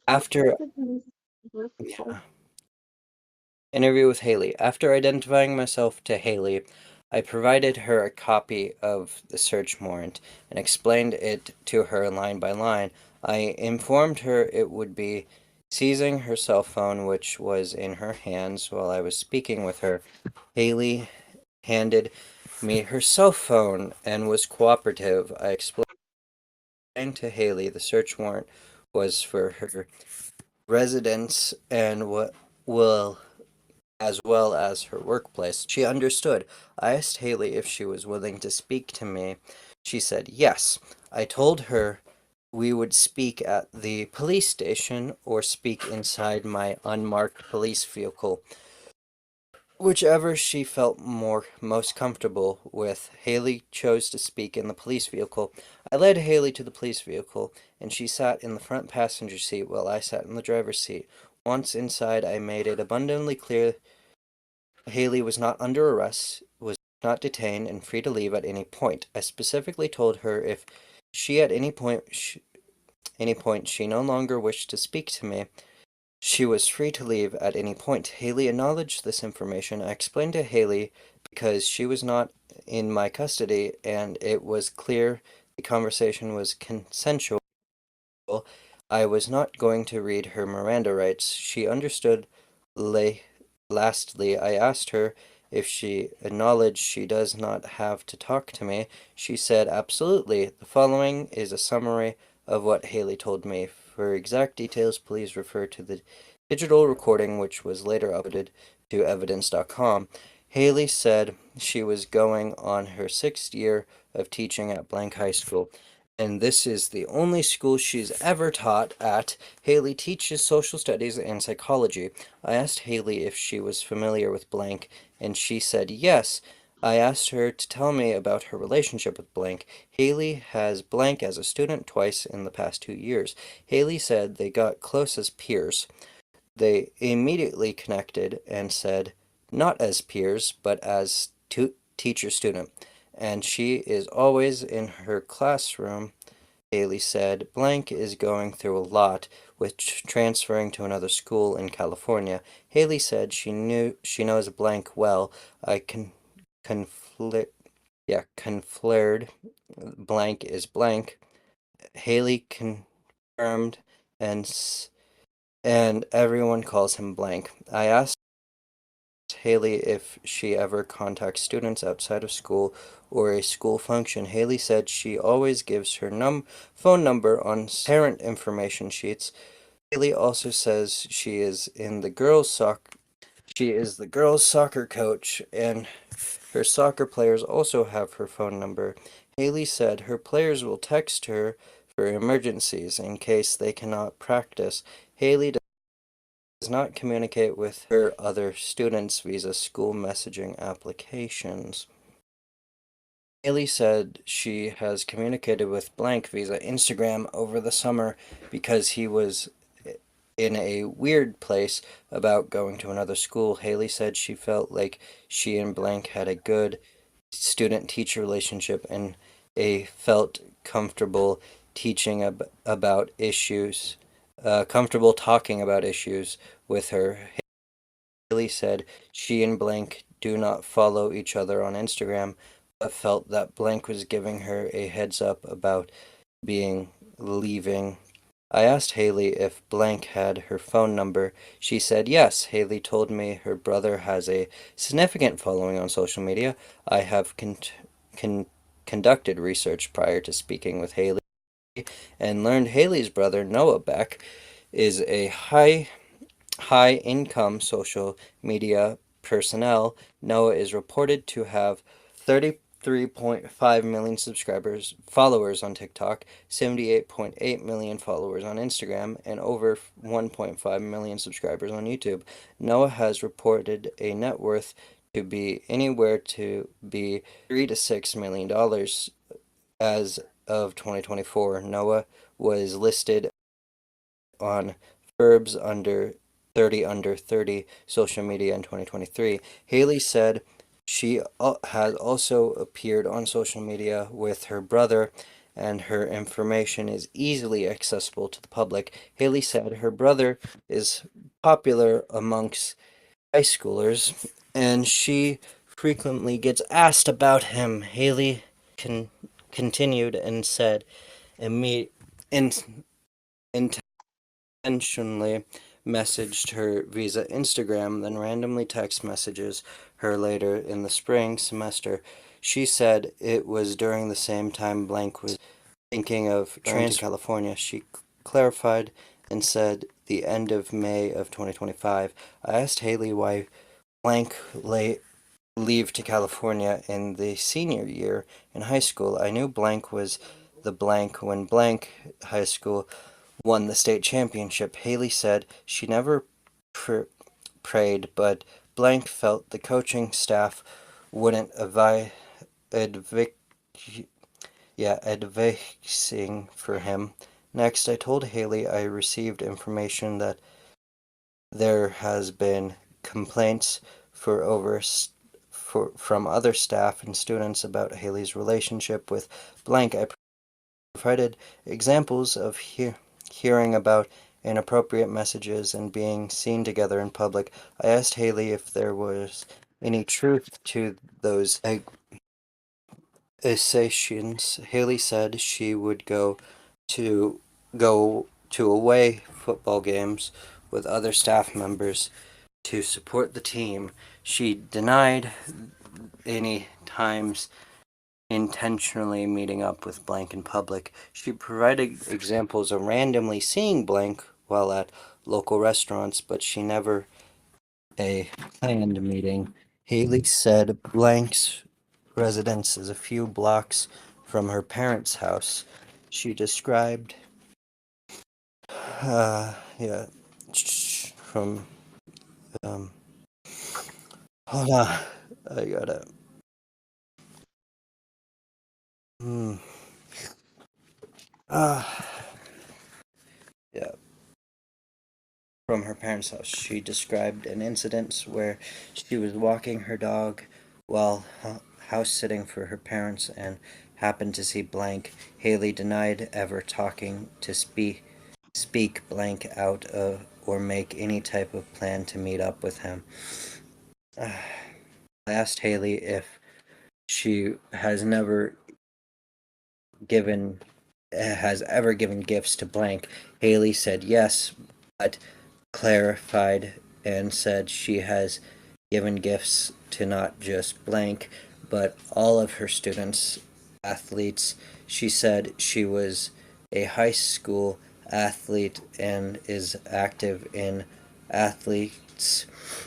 After interview with Haley. After identifying myself to Haley, I provided her a copy of the search warrant and explained it to her line by line. I informed her it would be seizing her cell phone, which was in her hands while I was speaking with her. Haley handed me her cell phone and was cooperative. I explained to Haley the search warrant was for her residence and what will as well as her workplace. She understood. I asked Haley if she was willing to speak to me. She said yes. I told her we would speak at the police station or speak inside my unmarked police vehicle. Whichever she felt most comfortable with. Haley chose to speak in the police vehicle. I led Haley to the police vehicle, and she sat in the front passenger seat while I sat in the driver's seat. Once inside, I made it abundantly clear Haley was not under arrest, was not detained, and free to leave at any point. I specifically told her if she at any point she no longer wished to speak to me, she was free to leave at any point. Haley acknowledged this information. I explained to Haley because she was not in my custody and it was clear the conversation was consensual. I was not going to read her Miranda rights. She understood. Lastly, I asked her if she acknowledged she does not have to talk to me. She said absolutely. The following is a summary of what Haley told me. For exact details, please refer to the digital recording which was later uploaded to evidence.com. Haley said she was going on her 6th year of teaching at blank high school, and this is the only school she's ever taught at. Haley teaches social studies and psychology. I asked Haley if she was familiar with blank, and she said yes. I asked her to tell me about her relationship with blank. Haley has blank as a student twice in the past 2 years. Haley said they got close as peers. They immediately connected and said, not as peers, but as teacher student. And she is always in her classroom. Haley said, blank is going through a lot with transferring to another school in California. Haley said she knows blank well. I can conflared blank is blank. Haley confirmed and and everyone calls him blank. I asked Haley if she ever contacts students outside of school or a school function. Haley said she always gives her phone number on parent information sheets. Haley also says she is the girls' soccer coach, and her soccer players also have her phone number. Haley said her players will text her for emergencies in case they cannot practice. Haley does not communicate with her other students via school messaging applications. Haley said she has communicated with blank via Instagram over the summer because he was in a weird place about going to another school. Haley said she felt like she and blank had a good student-teacher relationship and felt comfortable teaching about issues, comfortable talking about issues with her. Haley said she and blank do not follow each other on Instagram, but felt that blank was giving her a heads up about leaving. I asked Haley if blank had her phone number. She said yes. Haley told me her brother has a significant following on social media. I have conducted research prior to speaking with Haley and learned Haley's brother, Noah Beck, is a high income social media personnel. Noah is reported to have 33.5 million followers on TikTok, 78.8 million followers on Instagram, and over 1.5 million subscribers on YouTube. Noah has reported a net worth to be anywhere to be $3 to $6 million as of 2024. Noah was listed on Forbes under 30 social media in 2023. Haley said she has also appeared on social media with her brother, and her information is easily accessible to the public. Haley said her brother is popular amongst high schoolers, and she frequently gets asked about him. Haley continued and said, intentionally messaged her via Instagram, then randomly text messages her later in the spring semester. She said it was during the same time blank was thinking of transferring to California. She clarified and said the end of May of 2025. I asked Haley why blank leave to California in the senior year in high school. I knew blank was the blank when blank high school won the state championship. Haley said she never prayed, but blank felt the coaching staff wouldn't advocating for him. Next, I told Haley I received information that there has been complaints from other staff and students about Haley's relationship with blank. I provided examples of hearing about inappropriate messages and being seen together in public. I asked Haley if there was any truth to those accusations. Haley said she would to go to away football games with other staff members to support the team. She denied any times intentionally meeting up with blank in public. She provided examples of randomly seeing blank while at local restaurants, but she never a planned meeting. Haley said Blank's residence is a few blocks from her parents' house. She described, yeah, from, hold on, I gotta, hmm, yeah. From her parents' house. She described an incident where she was walking her dog while house sitting for her parents and happened to see Blank. Haley denied ever talking to speak Blank out or make any type of plan to meet up with him. I asked Haley if she given has ever given gifts to Blank. Haley said yes, but clarified and said she has given gifts to not just Blank, but all of her students, athletes. She said she was a high school athlete and is active in athletes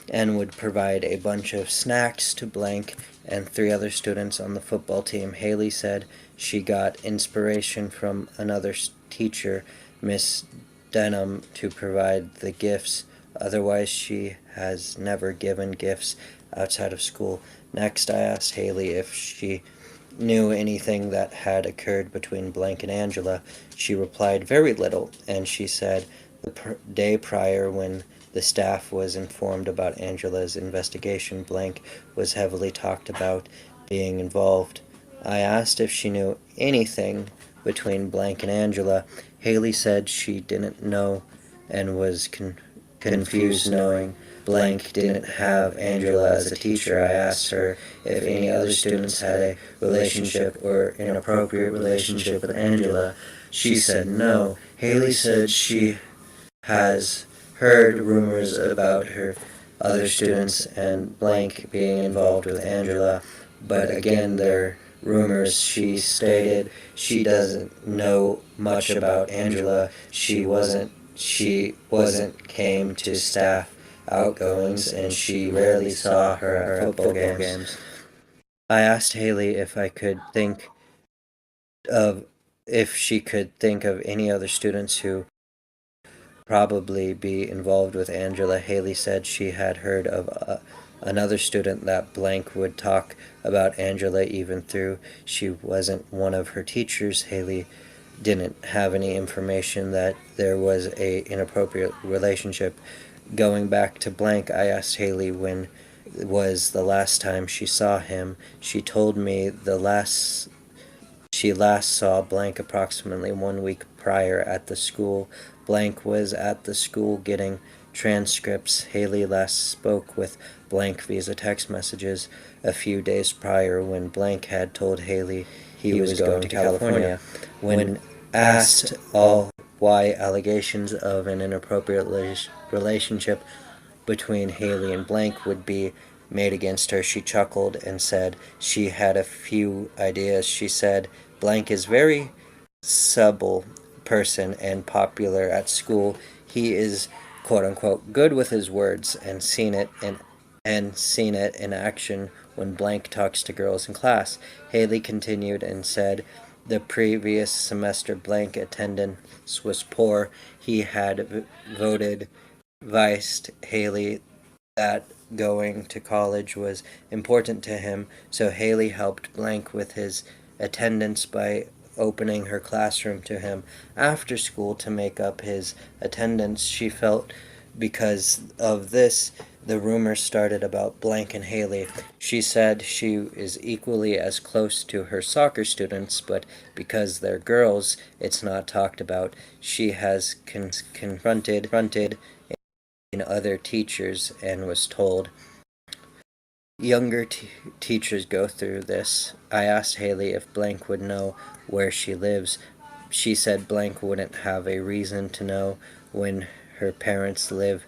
and would provide a bunch of snacks to Blank and 3 other students on the football team. Haley said she got inspiration from another teacher, Miss Denham, to provide the gifts. Otherwise, she has never given gifts outside of school. Next, I asked Haley if she knew anything that had occurred between Blank and Angela. She replied very little, and she said the day prior, when the staff was informed about Angela's investigation, Blank was heavily talked about being involved. I asked if she knew anything between Blank and Angela. Haley said she didn't know and was confused knowing Blank didn't have Angela as a teacher. I asked her if any other students had a relationship or inappropriate relationship with Angela. She said no. Haley said she has heard rumors about her other students and Blank being involved with Angela, but again, they're rumors. She stated she doesn't know much about Angela. She wasn't came to staff outgoings and she rarely saw her at football games. I asked Haley if she could think of any other students who probably be involved with Angela. Haley said she had heard of another student that Blank would talk about Angela even though she wasn't one of her teachers. Haley didn't have any information that there was a inappropriate relationship. Going back to Blank, I asked Haley when was the last time she saw him. She told me she last saw Blank approximately 1 week prior at the school. Blank was at the school getting transcripts. Haley last spoke with Blank via text messages a few days prior when Blank had told Haley he was going to California. When asked why allegations of an inappropriate relationship between Haley and Blank would be made against her, she chuckled and said she had a few ideas. She said Blank is very supple person and popular at school. He is quote unquote good with his words and seen it in action when Blank talks to girls in class. Haley continued and said the previous semester Blank attendance was poor. He had advised Haley that going to college was important to him, so Haley helped Blank with his attendance by opening her classroom to him after school to make up his attendance. She felt because of this, the rumors started about Blank and Haley. She said she is equally as close to her soccer students, but because they're girls, it's not talked about. She has confronted in other teachers and was told younger teachers go through this. I asked Haley if Blank would know where she lives. She said Blank wouldn't have a reason to know when her parents live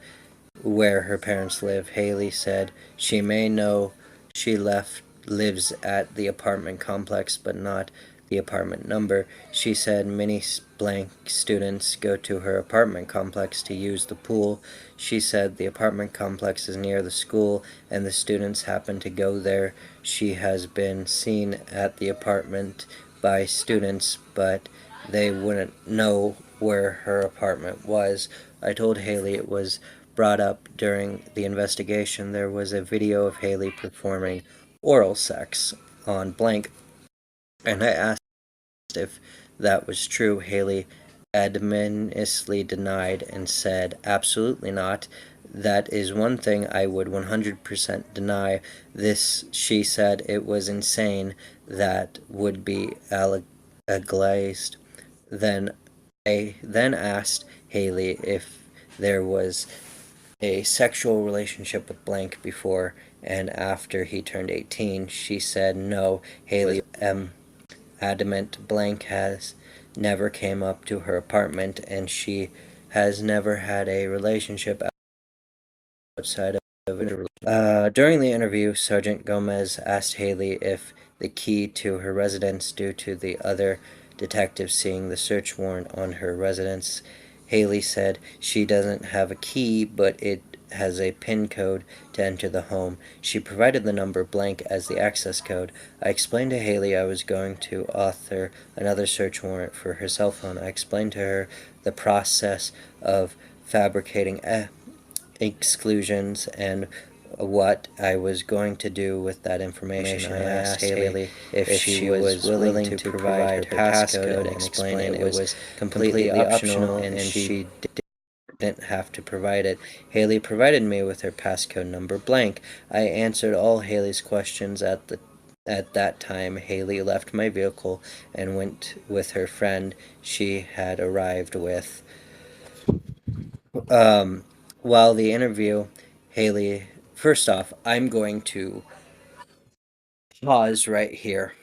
where her parents live. Haley said she may know she lives at the apartment complex but not the apartment number. She said many blank students go to her apartment complex to use the pool. She said the apartment complex is near the school and the students happen to go there. She has been seen at the apartment by students, but they wouldn't know where her apartment was. I told Haley it was brought up during the investigation. There was a video of Haley performing oral sex on blank, and I asked if that was true. Haley admonishly denied and said, "Absolutely not. That is one thing I would 100% deny." This, she said, it was insane. That would be glazed. Then I then asked Haley if there was a sexual relationship with blank before and after he turned 18. She said no. Haley adamant blank has never came up to her apartment and she has never had a relationship outside of it. During the interview, Sergeant Gomez asked Haley if the key to her residence due to the other detectives seeing the search warrant on her residence. Haley said she doesn't have a key, but it has a PIN code to enter the home. She provided the number blank as the access code. I explained to Haley I was going to author another search warrant for her cell phone. I explained to her the process of fabricating exclusions and what I was going to do with that information. I asked Haley if she was willing to provide her passcode and explain it was completely optional and she didn't have to provide it. Haley provided me with her passcode number blank. I answered all Haley's questions at that time. Haley left my vehicle and went with her friend she had arrived with. While the interview, Haley, first off, I'm going to pause right here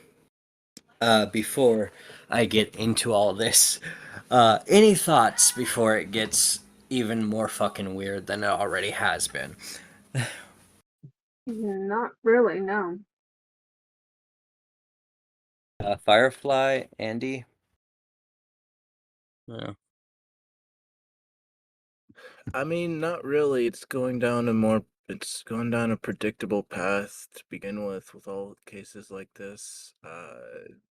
before I get into all this. Any thoughts before it gets even more fucking weird than it already has been? Not really, no. Firefly, Andy? Yeah. I mean, not really. It's going down a predictable path to begin with all cases like this.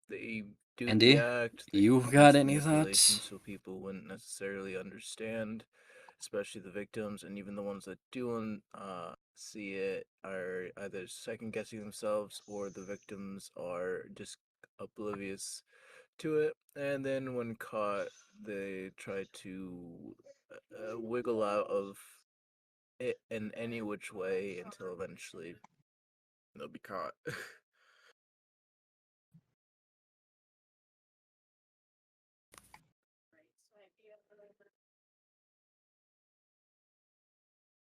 They do Andy, the act, they you use got any manipulation thoughts? so people wouldn't necessarily understand, especially the victims, and even the ones that do see it are either second guessing themselves or the victims are just oblivious to it, and then when caught, they try to wiggle out of it in any which way until eventually they'll be caught.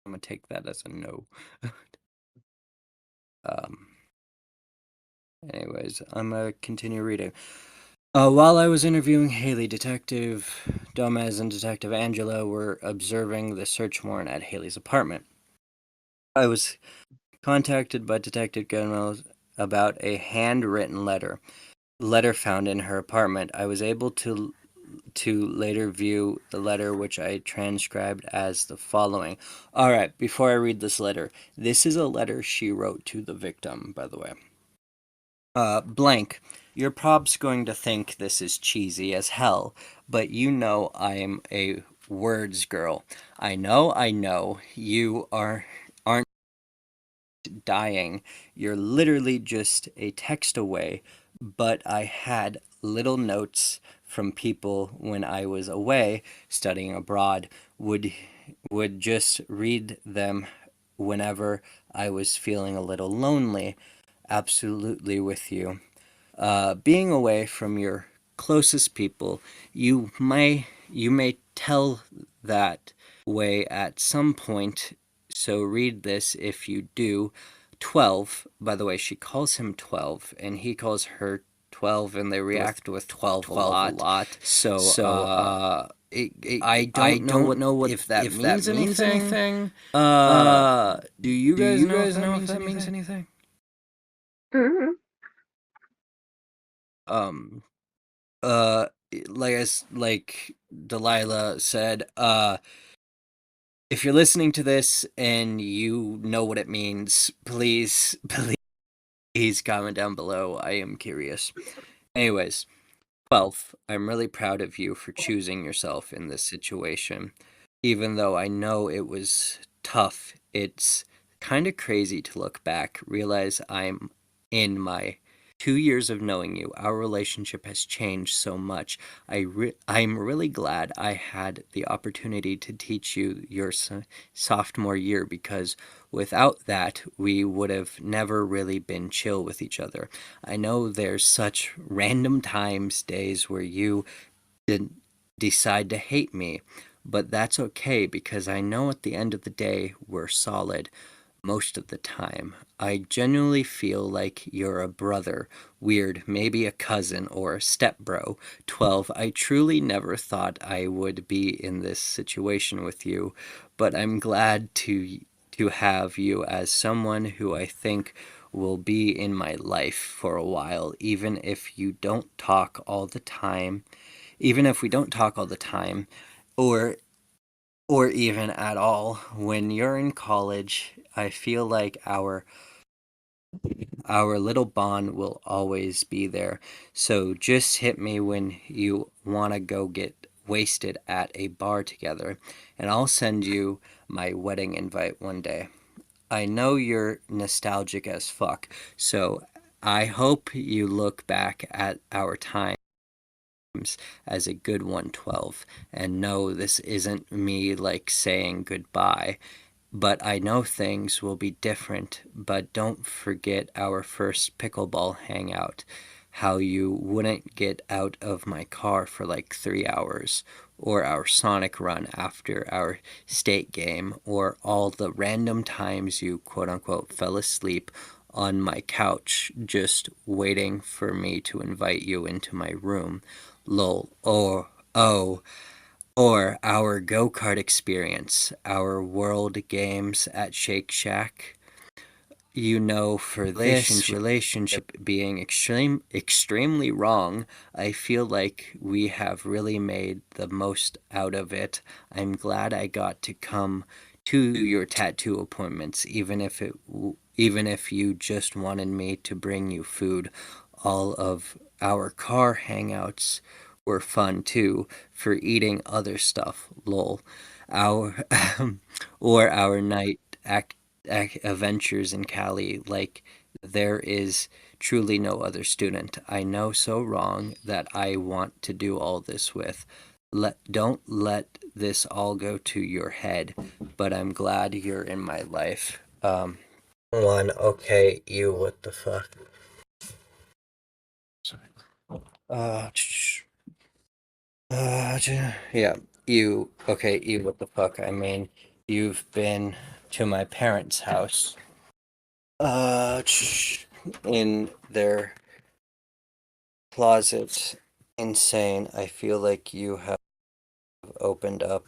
I'm gonna take that as a no. um. Anyways, I'm gonna continue reading. While I was interviewing Haley, Detective Gomez and Detective Angela were observing the search warrant at Haley's apartment. I was contacted by Detective Gomez about a handwritten letter found in her apartment. I was able to later view the letter, which I transcribed as the following. All right, before I read this letter, this is a letter she wrote to the victim, by the way. Blank, you're prob's going to think this is cheesy as hell, but you know I'm a words girl. I know, you aren't dying. You're literally just a text away, but I had little notes from people when I was away studying abroad, would just read them whenever I was feeling a little lonely. Absolutely with you. Being away from your closest people, you may tell that way at some point. So read this if you do. 12. By the way, she calls him 12, and he calls her 12, and they react with 12 a lot. So, I don't know what if that means anything. Do you guys know if that means anything? Hmm. Um, uh, like Delilah said, if you're listening to this and you know what it means, please comment down below. I am curious. Anyways, 12, I'm really proud of you for choosing yourself in this situation. Even though I know it was tough, it's kind of crazy to look back, realize I'm in my 2 years of knowing you. Our relationship has changed so much. I'm really glad I had the opportunity to teach you your sophomore year, because without that, we would have never really been chill with each other. I know there's such random times, days where you didn't decide to hate me, but that's okay because I know at the end of the day we're solid most of the time. I genuinely feel like you're a brother, weird, maybe a cousin or a stepbro. 12, I truly never thought I would be in this situation with you, but I'm glad to have you as someone who I think will be in my life for a while, even if you don't talk all the time, even if we don't talk all the time, or even at all. When you're in college, I feel like our little bond will always be there. So just hit me when you want to go get wasted at a bar together, and I'll send you my wedding invite one day. I know you're nostalgic as fuck, so I hope you look back at our time as a good 112 and know this isn't me like saying goodbye, but I know things will be different. But don't forget our first pickleball hangout, how you wouldn't get out of my car for like 3 hours, or our Sonic run after our state game, or all the random times you quote unquote fell asleep on my couch just waiting for me to invite you into my room. Lol. Or our go-kart experience, our world games at Shake Shack. You know, for this relationship being extremely wrong, I feel like we have really made the most out of it. I'm glad I got to come to your tattoo appointments, even if you just wanted me to bring you food. All of our car hangouts were fun too, for eating other stuff. Lol. Our or our night adventures in Cali, like there is truly no other student I know so wrong that I want to do all this with. Don't let this all go to your head, but I'm glad you're in my life. One, okay, you, what the fuck? Uh, yeah, you, okay, you, what the fuck? I mean, you've been to my parents' house, uh, in their closet. Insane. I feel like you have opened up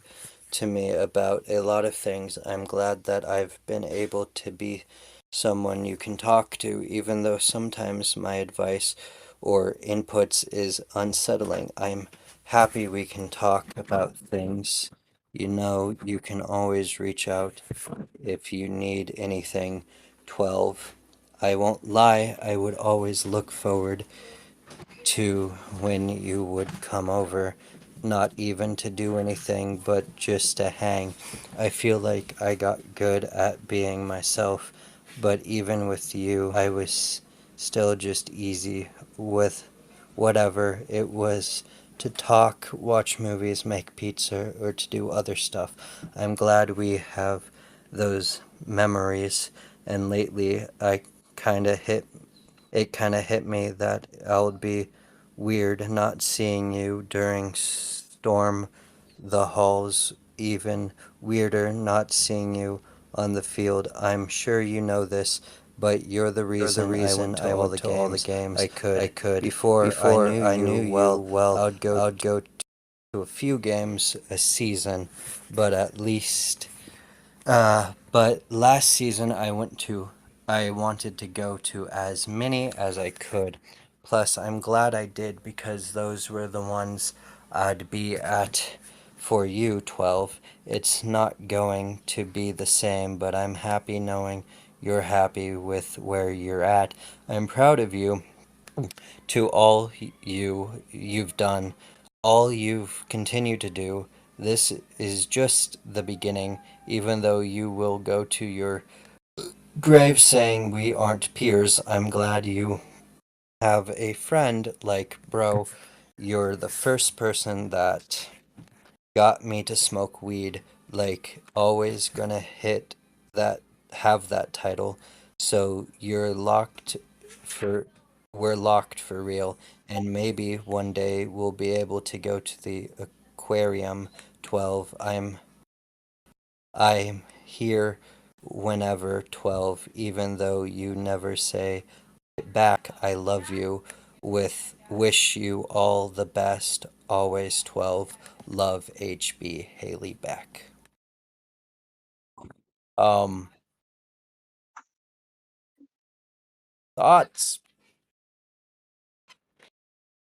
to me about a lot of things. I'm glad that I've been able to be someone you can talk to, even though sometimes my advice or inputs is unsettling. I'm happy we can talk about things. You know, you can always reach out if you need anything. 12. I won't lie, I would always look forward to when you would come over, not even to do anything, but just to hang. I feel like I got good at being myself, but even with you, I was still just easy with whatever it was, to talk, watch movies, make pizza, or to do other stuff. I'm glad we have those memories, and lately kind of hit it kind of hit me that I'll be weird not seeing you during Storm the Halls, even weirder not seeing you on the field. I'm sure you know this, but you're the reason I went to all the games I could. Before I knew you well, I'd go to a few games a season, but at least but last season I wanted to go to as many as I could. Plus, I'm glad I did because those were the ones I'd be at for you, 12. It's not going to be the same, but I'm happy knowing you're happy with where you're at. I'm proud of you to all you've done, all you've continued to do. This is just the beginning, even though you will go to your grave saying we aren't peers. I'm glad you have a friend like bro. You're the first person that got me to smoke weed. Like always gonna hit that have that title. So you're locked for we're locked for real, and maybe one day we'll be able to go to the aquarium. 12. I'm here whenever. 12, even though you never say back I love you. With wish you all the best. Always. 12. Love, HB Haley Beck. Um thoughts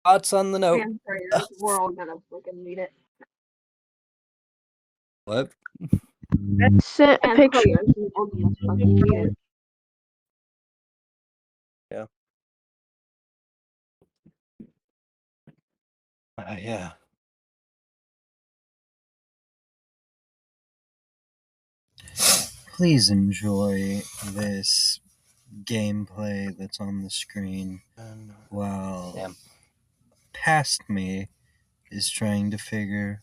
thoughts on the note. And prayers. We're all gonna fucking need it. What? I sent a And picture. prayers. We're all gonna fucking need it. Yeah. Yeah. Please enjoy this gameplay that's on the screen while past me is trying to figure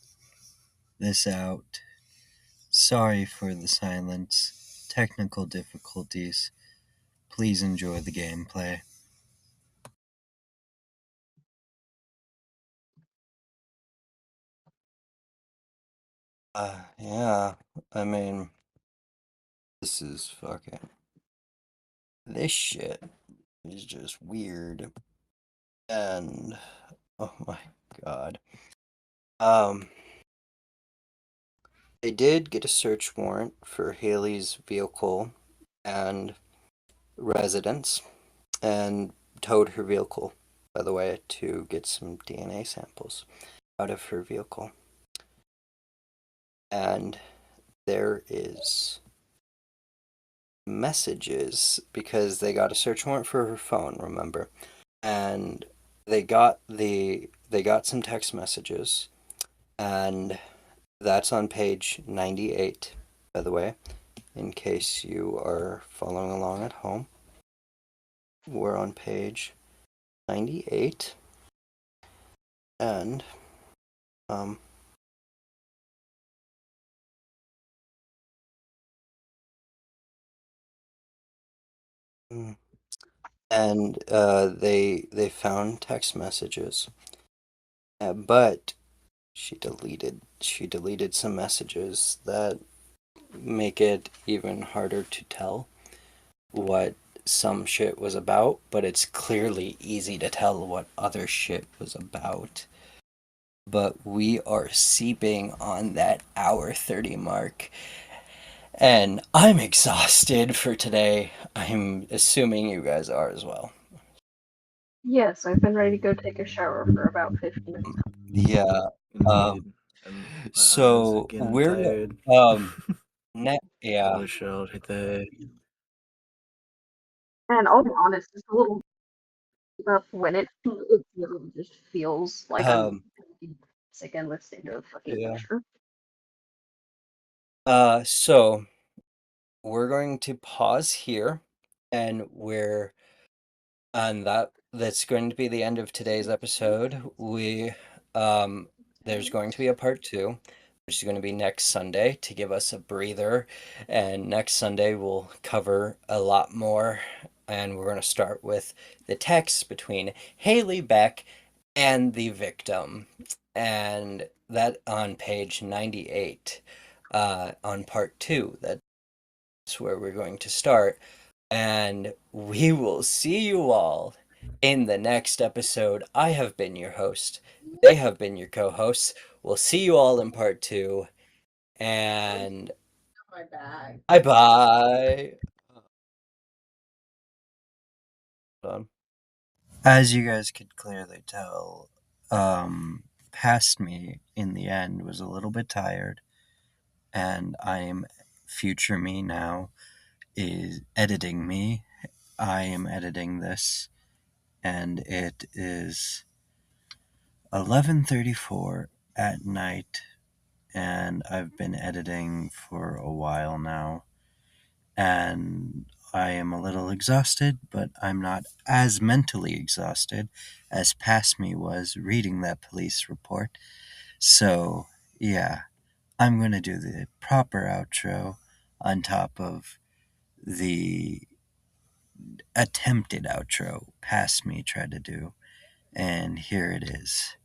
this out. Sorry for the silence, technical difficulties. Please enjoy the gameplay. Yeah, I mean, this is fucking. This shit is just weird. And, oh my god. They did get a search warrant for Haley's vehicle and residence, and towed her vehicle, by the way, to get some DNA samples out of her vehicle. And there is messages because they got a search warrant for her phone, remember? And they got some text messages, and that's on page 98, by the way, in case you are following along at home. We're on page 98, and um and they found text messages, but she deleted some messages that make it even harder to tell what some shit was about, but it's clearly easy to tell what other shit was about. But we are seeping on that hour 30 mark, and I'm exhausted for today. I'm assuming you guys are as well. Yes, I've been ready to go take a shower for about 15 minutes. Yeah. Indeed. And my eyes are So getting we're tired. yeah. Another shout right there. And I'll be honest, it's a little rough when it really just feels like I'm Um sick and listening to a fucking yeah. lecture. So we're going to pause here, and that's going to be the end of today's episode. There's going to be a part 2, which is going to be next Sunday to give us a breather, and next Sunday we'll cover a lot more, and we're going to start with the text between Haley Beck and the victim, and that on page 98, on part 2. That's where we're going to start. And we will see you all in the next episode. I have been your host. They have been your co hosts. We'll see you all in part 2. And My bag. bye bye. Hold on. As you guys could clearly tell, past me in the end was a little bit tired, and I am future me now is editing me. I am editing this, and it is 11:34 at night, and I've been editing for a while now, and I am a little exhausted, but I'm not as mentally exhausted as past me was reading that police report. So, yeah, I'm going to do the proper outro on top of the attempted outro past me tried to do. And here it is.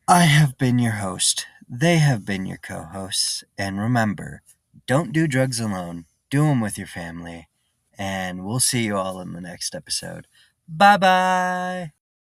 I have been your host. They have been your co hosts. And remember, don't do drugs alone, do them with your family. And we'll see you all in the next episode. Bye bye.